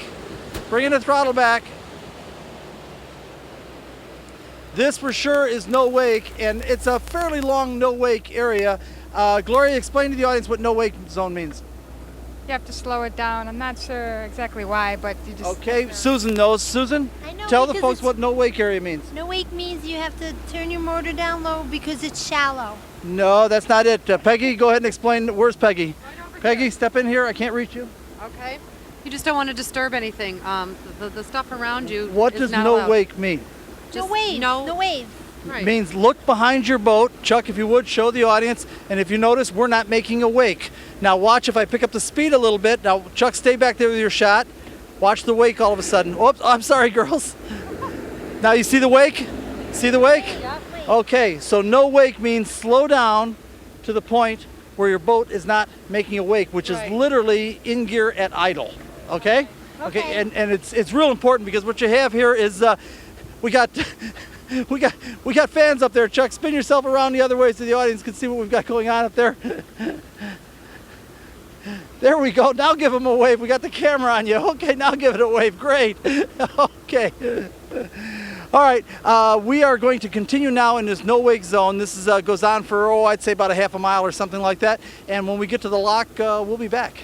This for sure is no wake, and it's a fairly long no wake area. Gloria, explain to the audience what no wake zone means. You have to slow it down. I'm not sure exactly why, but you just... Okay, Susan knows. Susan, I know, tell the because folks what no wake area means. No wake means you have to turn your motor down low because it's shallow. No, that's not it. Peggy, go ahead and explain. Where's Peggy? Peggy, step in here. I can't reach you. Okay. You just don't want to disturb anything. The stuff around you. What does no wake mean? No wave. No wave. Right. Means look behind your boat. Chuck, if you would, show the audience. And if you notice, we're not making a wake. Now watch if I pick up the speed a little bit. Now, Chuck, stay back there with your shot. Watch the wake all of a sudden. Oops, I'm sorry, girls. Now you see the wake? See the wake? Yeah. Okay, so no wake means slow down to the point where your boat is not making a wake, which is literally in gear at idle. Okay? Okay, and it's real important because what you have here is we got fans up there. Chuck, spin yourself around the other way so the audience can see what we've got going on up there. There we go. Now give them a wave. We got the camera on you. Okay, now give it a wave. Great. Okay. All right, we are going to continue now in this no-wake zone. This is, goes on for, I'd say about a half a mile or something like that. And when we get to the lock, we'll be back.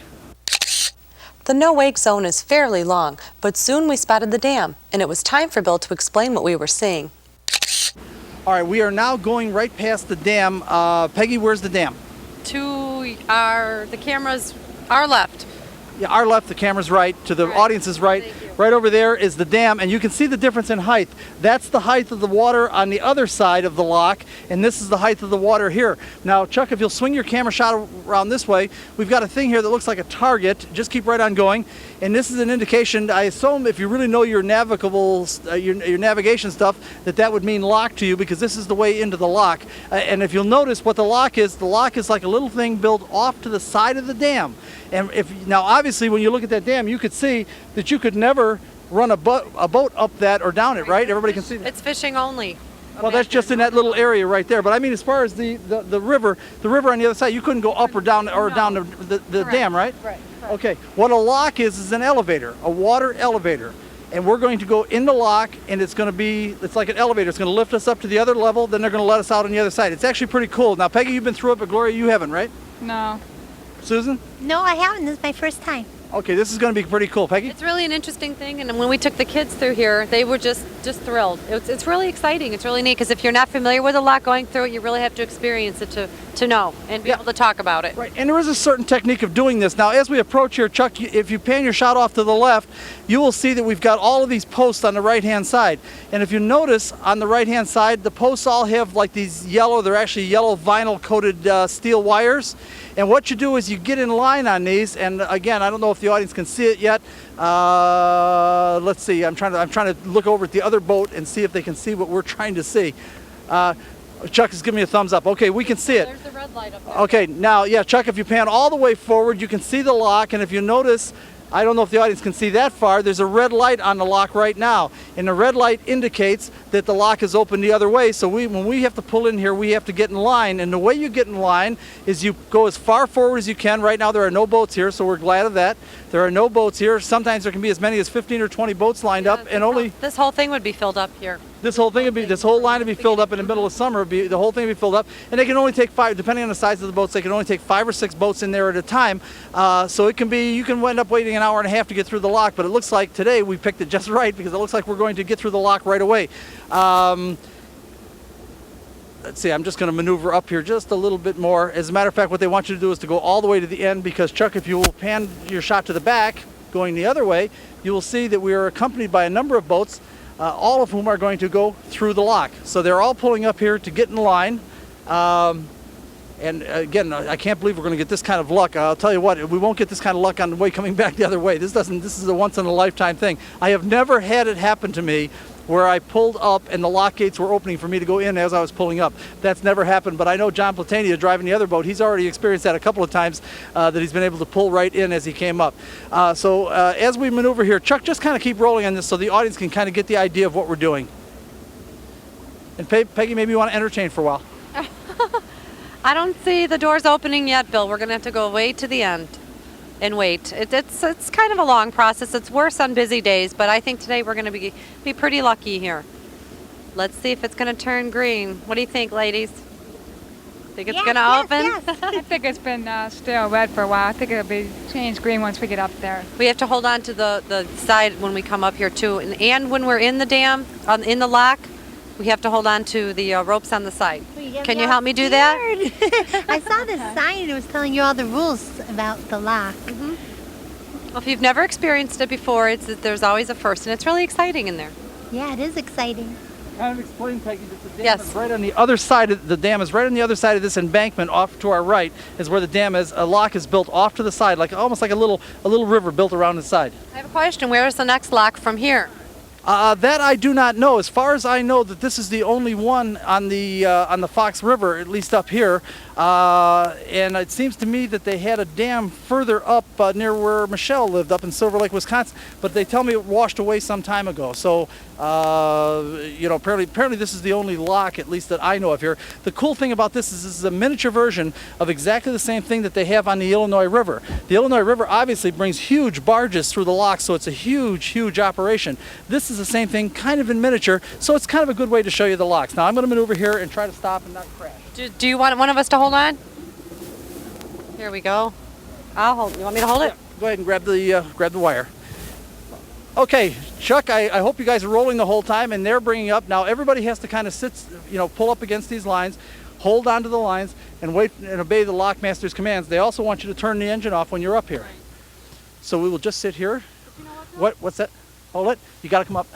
The no-wake zone is fairly long, but soon we spotted the dam, and it was time for Bill to explain what we were seeing. All right, we are now going right past the dam. Peggy, where's the dam? The cameras, our left. Yeah, our left, the camera's right, to the audience's right. Right over there is the dam, and you can see the difference in height. That's the height of the water on the other side of the lock, and this is the height of the water here. Now, Chuck, if you'll swing your camera shot around this way, we've got a thing here that looks like a target. Just keep right on going. And this is an indication, I assume if you really know your navigable, your navigation stuff, that would mean lock to you, because this is the way into the lock. And if you'll notice what the lock is like a little thing built off to the side of the dam. And now obviously when you look at that dam, you could see that you could never run a boat up that or down it, right? Everybody can see that. It's fishing only. Well, that's just in that little area right there. But I mean, as far as the river on the other side, you couldn't go up or down the dam, right? Right. Okay. What a lock is an elevator, a water elevator. And we're going to go in the lock, and it's like an elevator. It's going to lift us up to the other level, then they're going to let us out on the other side. It's actually pretty cool. Now, Peggy, you've been through it, but Gloria, you haven't, right? No. Susan? No, I haven't. This is my first time. Okay, this is going to be pretty cool. Peggy? It's really an interesting thing, and when we took the kids through here, they were just thrilled. It's really exciting. It's really neat, because if you're not familiar with a lot going through it, you really have to experience it to know and be able to talk about it. Right, and there is a certain technique of doing this. Now, as we approach here, Chuck, if you pan your shot off to the left, you will see that we've got all of these posts on the right-hand side. And if you notice, on the right-hand side, the posts all have like these they're actually yellow vinyl-coated steel wires. And what you do is you get in line on these, and again, I don't know if the audience can see it yet. Let's see. I'm trying to look over at the other boat and see if they can see what we're trying to see. Chuck is giving me a thumbs up. Okay, we can see it. There's the red light up there. Okay, now, yeah, Chuck, if you pan all the way forward, you can see the lock, and if you notice, I don't know if the audience can see that far, there's a red light on the lock right now, and the red light indicates that the lock is open the other way. So when we have to pull in here, we have to get in line, and the way you get in line is you go as far forward as you can. Right now there are no boats here, so we're glad of that. There are no boats here. Sometimes there can be as many as 15 or 20 boats lined up, and only... This whole thing would be filled up here. This whole line would be filled up in the middle of summer. The whole thing would be filled up, and they can only take 5, depending on the size of the boats. They can only take 5 or 6 boats in there at a time. So you can end up waiting an hour and a half to get through the lock. But it looks like today we picked it just right because it looks like we're going to get through the lock right away. Let's see. I'm just going to maneuver up here just a little bit more. As a matter of fact, what they want you to do is to go all the way to the end because Chuck, if you will pan your shot to the back, going the other way, you will see that we are accompanied by a number of boats. All of whom are going to go through the lock. So they're all pulling up here to get in line. And again, I can't believe we're going to get this kind of luck. I'll tell you what, we won't get this kind of luck on the way coming back the other way. This is a once in a lifetime thing. I have never had it happen to me where I pulled up and the lock gates were opening for me to go in as I was pulling up. That's never happened, but I know John Platania driving the other boat, he's already experienced that a couple of times that he's been able to pull right in as he came up. So as we maneuver here, Chuck, just kind of keep rolling on this so the audience can kind of get the idea of what we're doing. And Peggy, maybe you want to entertain for a while. I don't see the doors opening yet, Bill. We're going to have to go way to the end and wait. It's kind of a long process. It's worse on busy days, but I think today we're going to be pretty lucky here. Let's see if it's going to turn green. What do you think, ladies? Think it's going to open? Yes. I think it's been still red for a while. I think it'll be changed green once we get up there. We have to hold on to the side when we come up here too, and when we're in the dam, in the lock, we have to hold on to the ropes on the side. Can you help me do that? I saw this sign and it was telling you all the rules about the lock. Well, if you've never experienced it before, there's always a first, and it's really exciting in there. Yeah, it is exciting. Kind of explain, Peggy, that the dam Yes. is right on the other side. The dam is right on the other side of this embankment. Off to our right is where the dam is. A lock is built off to the side, almost like a little river built around the side. I have a question. Where is the next lock from here? That I do not know. As far as I know, that this is the only one on the Fox River, at least up here. And it seems to me that they had a dam further up near where Michelle lived, up in Silver Lake, Wisconsin. But they tell me it washed away some time ago. So, apparently this is the only lock, at least that I know of here. The cool thing about this is a miniature version of exactly the same thing that they have on the Illinois River. The Illinois River obviously brings huge barges through the lock, so it's a huge, huge operation. This is the same thing, kind of in miniature, so it's kind of a good way to show you the locks. Now I'm going to maneuver here and try to stop and not crash. Do you want one of us to hold on? Here we go. I'll hold. You want me to hold it? Go ahead and grab the wire. Okay, Chuck, I hope you guys are rolling the whole time, and they're bringing up. Now everybody has to kind of sit, pull up against these lines, hold onto the lines, and wait and obey the lockmaster's commands. They also want you to turn the engine off when you're up here. So we will just sit here. What's that? Hold it. You got to come up.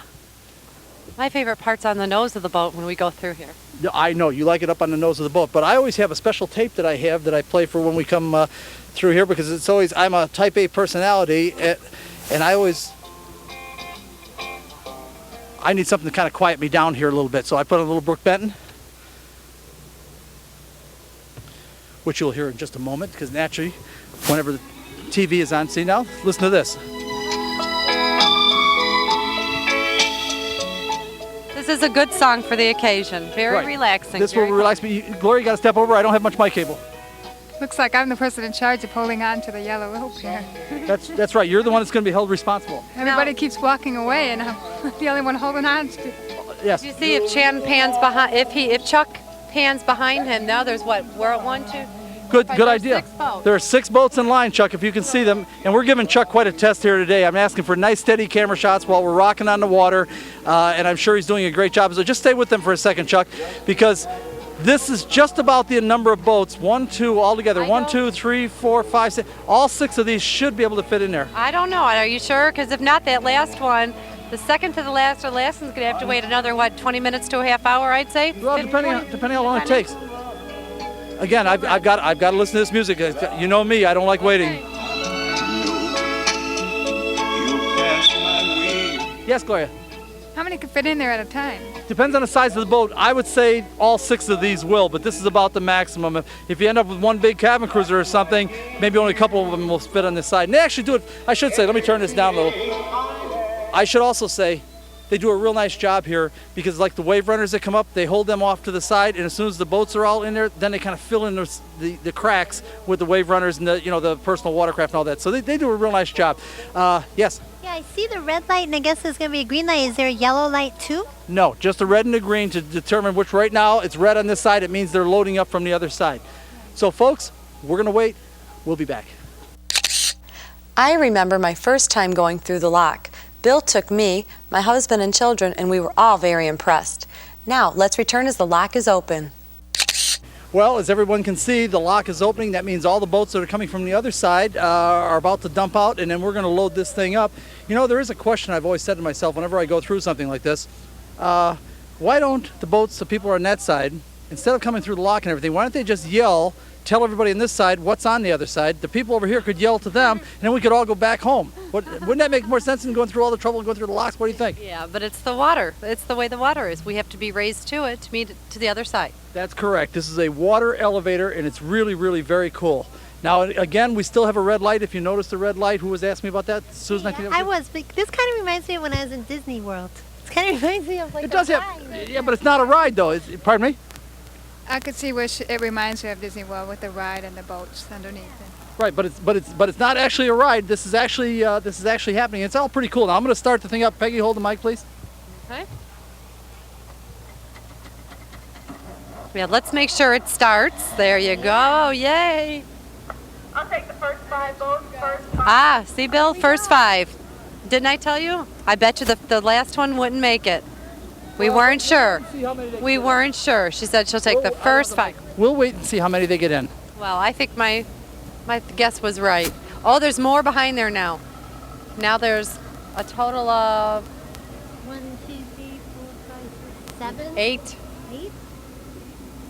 My favorite part's on the nose of the boat when we go through here. I know you like it up on the nose of the boat, but I always have a special tape that I play for when we come through here because it's always, I'm a type A personality, and I need something to kind of quiet me down here a little bit, so I put on a little Brooke Benton, which you'll hear in just a moment because naturally, whenever the TV is on, see now, listen to this. This is a good song for the occasion. Very Right. relaxing. This will relax me. Gloria, you got to step over. I don't have much mic cable. Looks like I'm the person in charge of holding on to the yellow rope here. That's right. You're the one that's going to be held responsible. Everybody keeps walking away, and I'm the only one holding on to it. Yes. You see, if Chan pans behind, if Chuck pans behind him, now there's what? We're at 1, 2. Good There's idea. 6 boats. There are 6 boats in line, Chuck, if you can see them. And we're giving Chuck quite a test here today. I'm asking for nice, steady camera shots while we're rocking on the water. And I'm sure he's doing a great job. So just stay with them for a second, Chuck, because this is just about the number of boats. 1, 2, all together. 1, 2, 3, 4, 5, 6. All 6 of these should be able to fit in there. I don't know. Are you sure? Because if not, that last one, the second to the last or last one's going to have to wait another, 20 minutes to a half hour, I'd say? Well, depending on how long it takes. Again, I've got to listen to this music. You know me, I don't like waiting. Yes, Gloria. How many can fit in there at a time? Depends on the size of the boat. I would say all 6 of these will, but this is about the maximum. If you end up with one big cabin cruiser or something, maybe only a couple of them will fit on this side. And they actually do it, I should say, let me turn this down a little. I should also say, they do a real nice job here because like the wave runners that come up, they hold them off to the side, and as soon as the boats are all in there, then they kind of fill in the cracks with the wave runners and the personal watercraft and all that. So they do a real nice job. Yes? Yeah, I see the red light, and I guess there's going to be a green light. Is there a yellow light too? No, just the red and the green to determine which. Right now it's red on this side. It means they're loading up from the other side. So folks, we're going to wait. We'll be back. I remember my first time going through the lock. Bill took me, my husband and children, and we were all very impressed. Now, let's return as the lock is open. Well, as everyone can see, the lock is opening. That means all the boats that are coming from the other side are about to dump out, and then we're going to load this thing up. You know, there is a question I've always said to myself whenever I go through something like this. Why don't the boats, the people on that side, instead of coming through the lock and everything, why don't they just yell, tell everybody on this side what's on the other side? The people over here could yell to them, and then we could all go back home. Wouldn't that make more sense than going through all the trouble and going through the locks? What do you think? Yeah, but it's the water. It's the way the water is. We have to be raised to it to meet to the other side. That's correct. This is a water elevator, and it's really, really very cool. Now, again, we still have a red light. If you notice the red light, who was asking me about that? Susan, Yeah, I was, but this kind of reminds me of when I was in Disney World. It kind of reminds me of like It does a have, ride. yeah, but it's not a ride though. Pardon me? I could see which it reminds me of Disney World with the ride and the boats underneath it. Right, but it's not actually a ride. This is actually happening. It's all pretty cool. Now I'm going to start the thing up. Peggy, hold the mic, please. Okay. Yeah, let's make sure it starts. There you go. Yay. I'll take the first 5 boats, first 5. Ah, see, Bill, first 5. Didn't I tell you? I bet you the last one wouldn't make it. We weren't sure. We weren't sure. She said she'll take the first 5. We'll wait and see how many they get in. Well, I think my guess was right. Oh, there's more behind there now. Now there's a total of 1, 2, 3, 4, 5, 6, 7. 8. 8?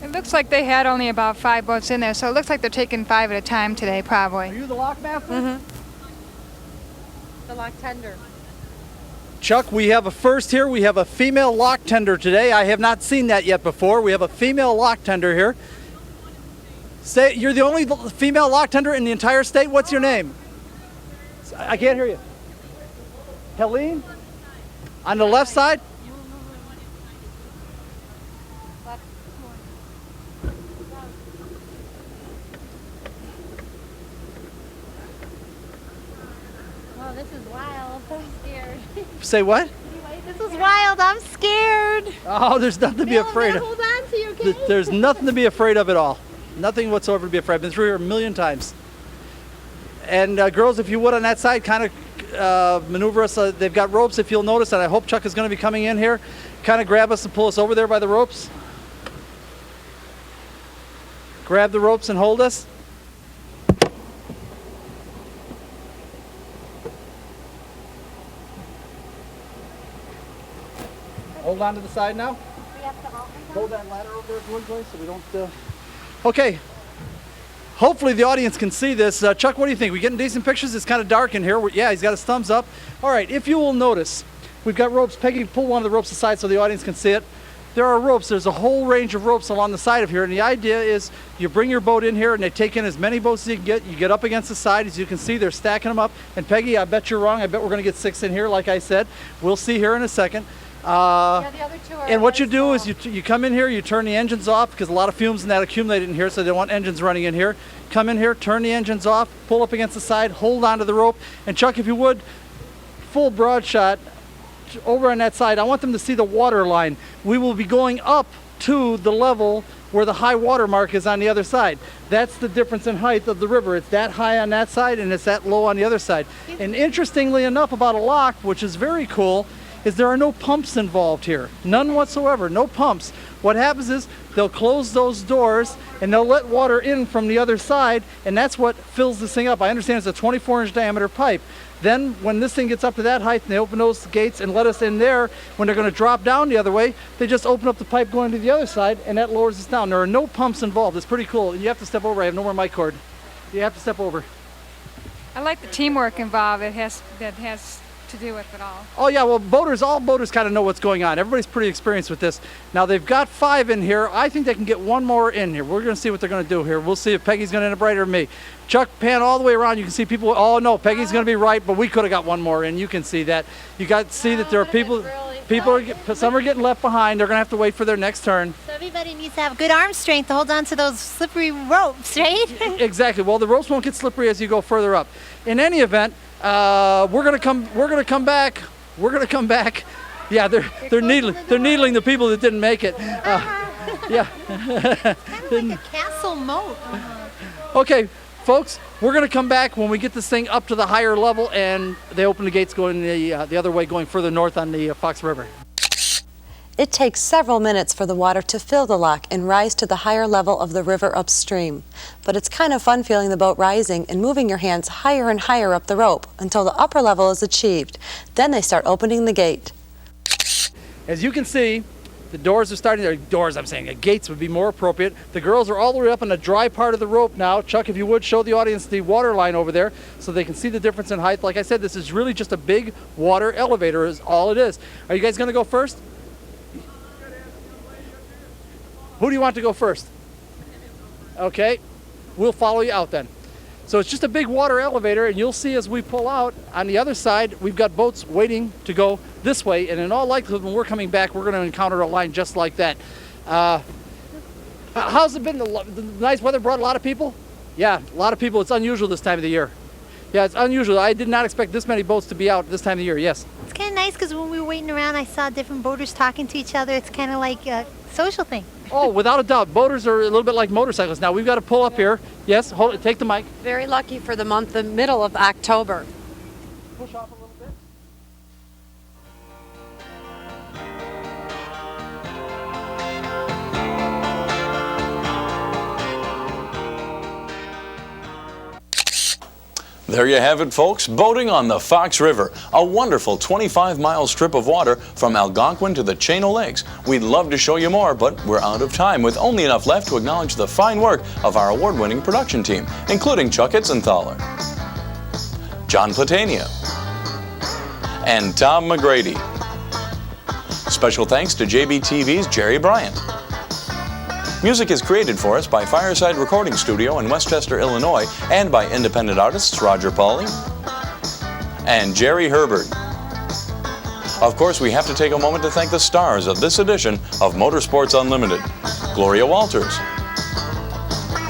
It looks like they had only about 5 boats in there, so it looks like they're taking 5 at a time today, Are probably. you the lock master? Mm-hmm. The lock tender. Chuck, we have a first here. We have a female lock tender today. I have not seen that yet before. We have a female lock tender here. Say, you're the only female lock tender in the entire state. What's your name? I can't hear you. Helene? On the left side? Oh, this is wild. I'm scared. Say what? This is wild. I'm scared. Oh, there's nothing to be afraid of. Hold on to you, okay? There's nothing to be afraid of at all. Nothing whatsoever to be afraid of. I've been through here a million times. And girls, if you would on that side, kind of maneuver us. They've got ropes, if you'll notice, and I hope Chuck is going to be coming in here. Kind of grab us and pull us over there by the ropes. Grab the ropes and hold us. Hold on to the side now. Hold that ladder over there one place so we don't... Okay. Hopefully the audience can see this. Chuck, what do you think? We getting decent pictures? It's kind of dark in here. Yeah, he's got his thumbs up. All right, if you will notice, we've got ropes. Peggy, pull one of the ropes aside so the audience can see it. There are ropes. There's a whole range of ropes along the side of here, and the idea is you bring your boat in here and they take in as many boats as you can get. You get up against the side. As you can see, they're stacking them up. And Peggy, I bet you're wrong. I bet we're going to get 6 in here, like I said. We'll see here in a second. Yeah, the other 2 are And what you very do small. is you come in here, you turn the engines off because a lot of fumes and that accumulate in here, so they don't want engines running in here. Come in here, turn the engines off, pull up against the side, hold on to the rope, and Chuck, if you would, full broad shot over on that side. I want them to see the water line. We will be going up to the level where the high water mark is on the other side. That's the difference in height of the river. It's that high on that side and it's that low on the other side. And interestingly enough about a lock, which is very cool, is there are no pumps involved here. None whatsoever, no pumps. What happens is they'll close those doors and they'll let water in from the other side, and that's what fills this thing up. I understand it's a 24-inch diameter pipe. Then when this thing gets up to that height and they open those gates and let us in there, when they're going to drop down the other way, they just open up the pipe going to the other side and that lowers us down. There are no pumps involved. It's pretty cool. And you have to step over. I have no more mic cord. You have to step over. I like the teamwork involved that has to do with it all. Oh yeah, well all boaters kind of know what's going on. Everybody's pretty experienced with this. Now they've got 5 in here. I think they can get 1 more in here. We're going to see what they're going to do here. We'll see if Peggy's going to end up right or me. Chuck, pan all the way around. You can see people. Oh no, Peggy's going to be right, but we could have got 1 more in. You can see that. You got to see that there are people some are getting left behind. They're going to have to wait for their next turn. So everybody needs to have good arm strength to hold on to those slippery ropes, right? Exactly. Well, the ropes won't get slippery as you go further up. In any event, we're going to come back. We're going to come back. Yeah, they're needling the people that didn't make it. Yeah. Kind of like a castle moat. Okay, folks, we're going to come back when we get this thing up to the higher level and they open the gates going the other way, going further north on the Fox River. It takes several minutes for the water to fill the lock and rise to the higher level of the river upstream. But it's kind of fun feeling the boat rising and moving your hands higher and higher up the rope until the upper level is achieved. Then they start opening the gate. As you can see, the doors are starting, the gates would be more appropriate. The girls are all the way up on the dry part of the rope now. Chuck, if you would, show the audience the water line over there so they can see the difference in height. Like I said, this is really just a big water elevator is all it is. Are you guys going to go first? Who do you want to go first? Okay, we'll follow you out then. So it's just a big water elevator, and you'll see as we pull out, on the other side, we've got boats waiting to go this way, and in all likelihood, when we're coming back, we're going to encounter a line just like that. How's it been? The nice weather brought a lot of people? Yeah, a lot of people. It's unusual this time of the year. Yeah, it's unusual. I did not expect this many boats to be out this time of the year, yes. It's kind of nice because when we were waiting around, I saw different boaters talking to each other. It's kind of like a social thing. Oh, without a doubt. Boaters are a little bit like motorcyclists. Now, we've got to pull up here. Yes, hold it, take the mic. Very lucky for the middle of October. Push off a little bit. There you have it, folks. Boating on the Fox River, a wonderful 25-mile strip of water from Algonquin to the Channel Lakes. We'd love to show you more, but we're out of time, with only enough left to acknowledge the fine work of our award-winning production team, including Chuck Itzenthaler, John Platania, and Tom McGrady. Special thanks to JBTV's Jerry Bryant. Music is created for us by Fireside Recording Studio in Westchester, Illinois, and by independent artists Roger Pauley and Jerry Herbert. Of course, we have to take a moment to thank the stars of this edition of Motorsports Unlimited: Gloria Walters,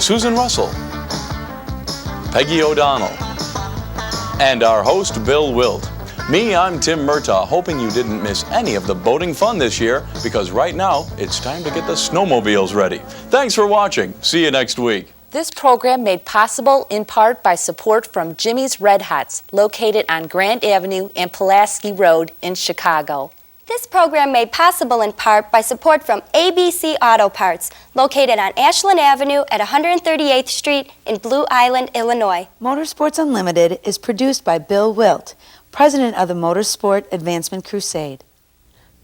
Susan Russell, Peggy O'Donnell, and our host, Bill Wildt. Me, I'm Tim Murtaugh, hoping you didn't miss any of the boating fun this year, because right now, it's time to get the snowmobiles ready. Thanks for watching. See you next week. This program made possible in part by support from Jimmy's Red Hots, located on Grant Avenue and Pulaski Road in Chicago. This program made possible in part by support from ABC Auto Parts, located on Ashland Avenue at 138th Street in Blue Island, Illinois. Motorsports Unlimited is produced by Bill Wildt, President of the Motorsport Advancement Crusade.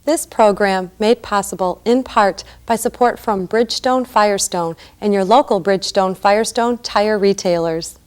This program made possible in part by support from Bridgestone Firestone and your local Bridgestone Firestone tire retailers.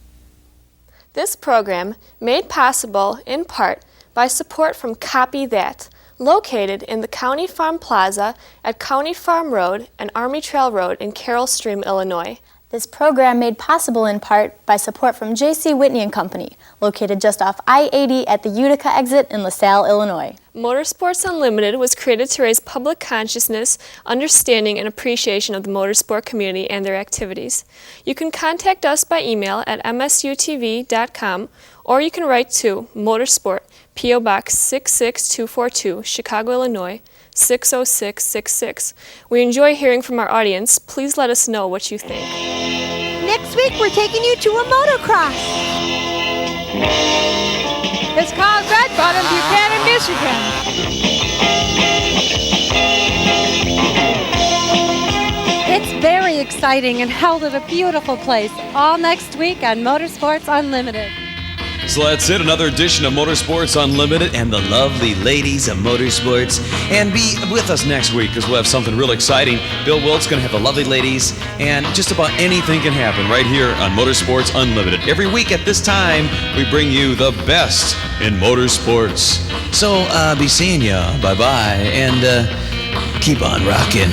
This program made possible in part by support from Copy That, located in the County Farm Plaza at County Farm Road and Army Trail Road in Carroll Stream, Illinois. This program made possible in part by support from J.C. Whitney & Company, located just off I-80 at the Utica exit in LaSalle, Illinois. Motorsports Unlimited was created to raise public consciousness, understanding, and appreciation of the motorsport community and their activities. You can contact us by email at msutv.com, or you can write to Motorsport, P.O. Box 66242, Chicago, Illinois, 60666. We enjoy hearing from our audience. Please let us know what you think. Next week, we're taking you to a motocross. It's called Red Bottom, Buchanan, Michigan. It's very exciting and held at a beautiful place, all next week on Motorsports Unlimited. So that's it, another edition of Motorsports Unlimited and the lovely ladies of motorsports. And be with us next week because we'll have something real exciting. Bill Wildt's going to have the lovely ladies, and just about anything can happen right here on Motorsports Unlimited. Every week at this time, we bring you the best in motorsports. So be seeing ya. Bye-bye. And keep on rocking.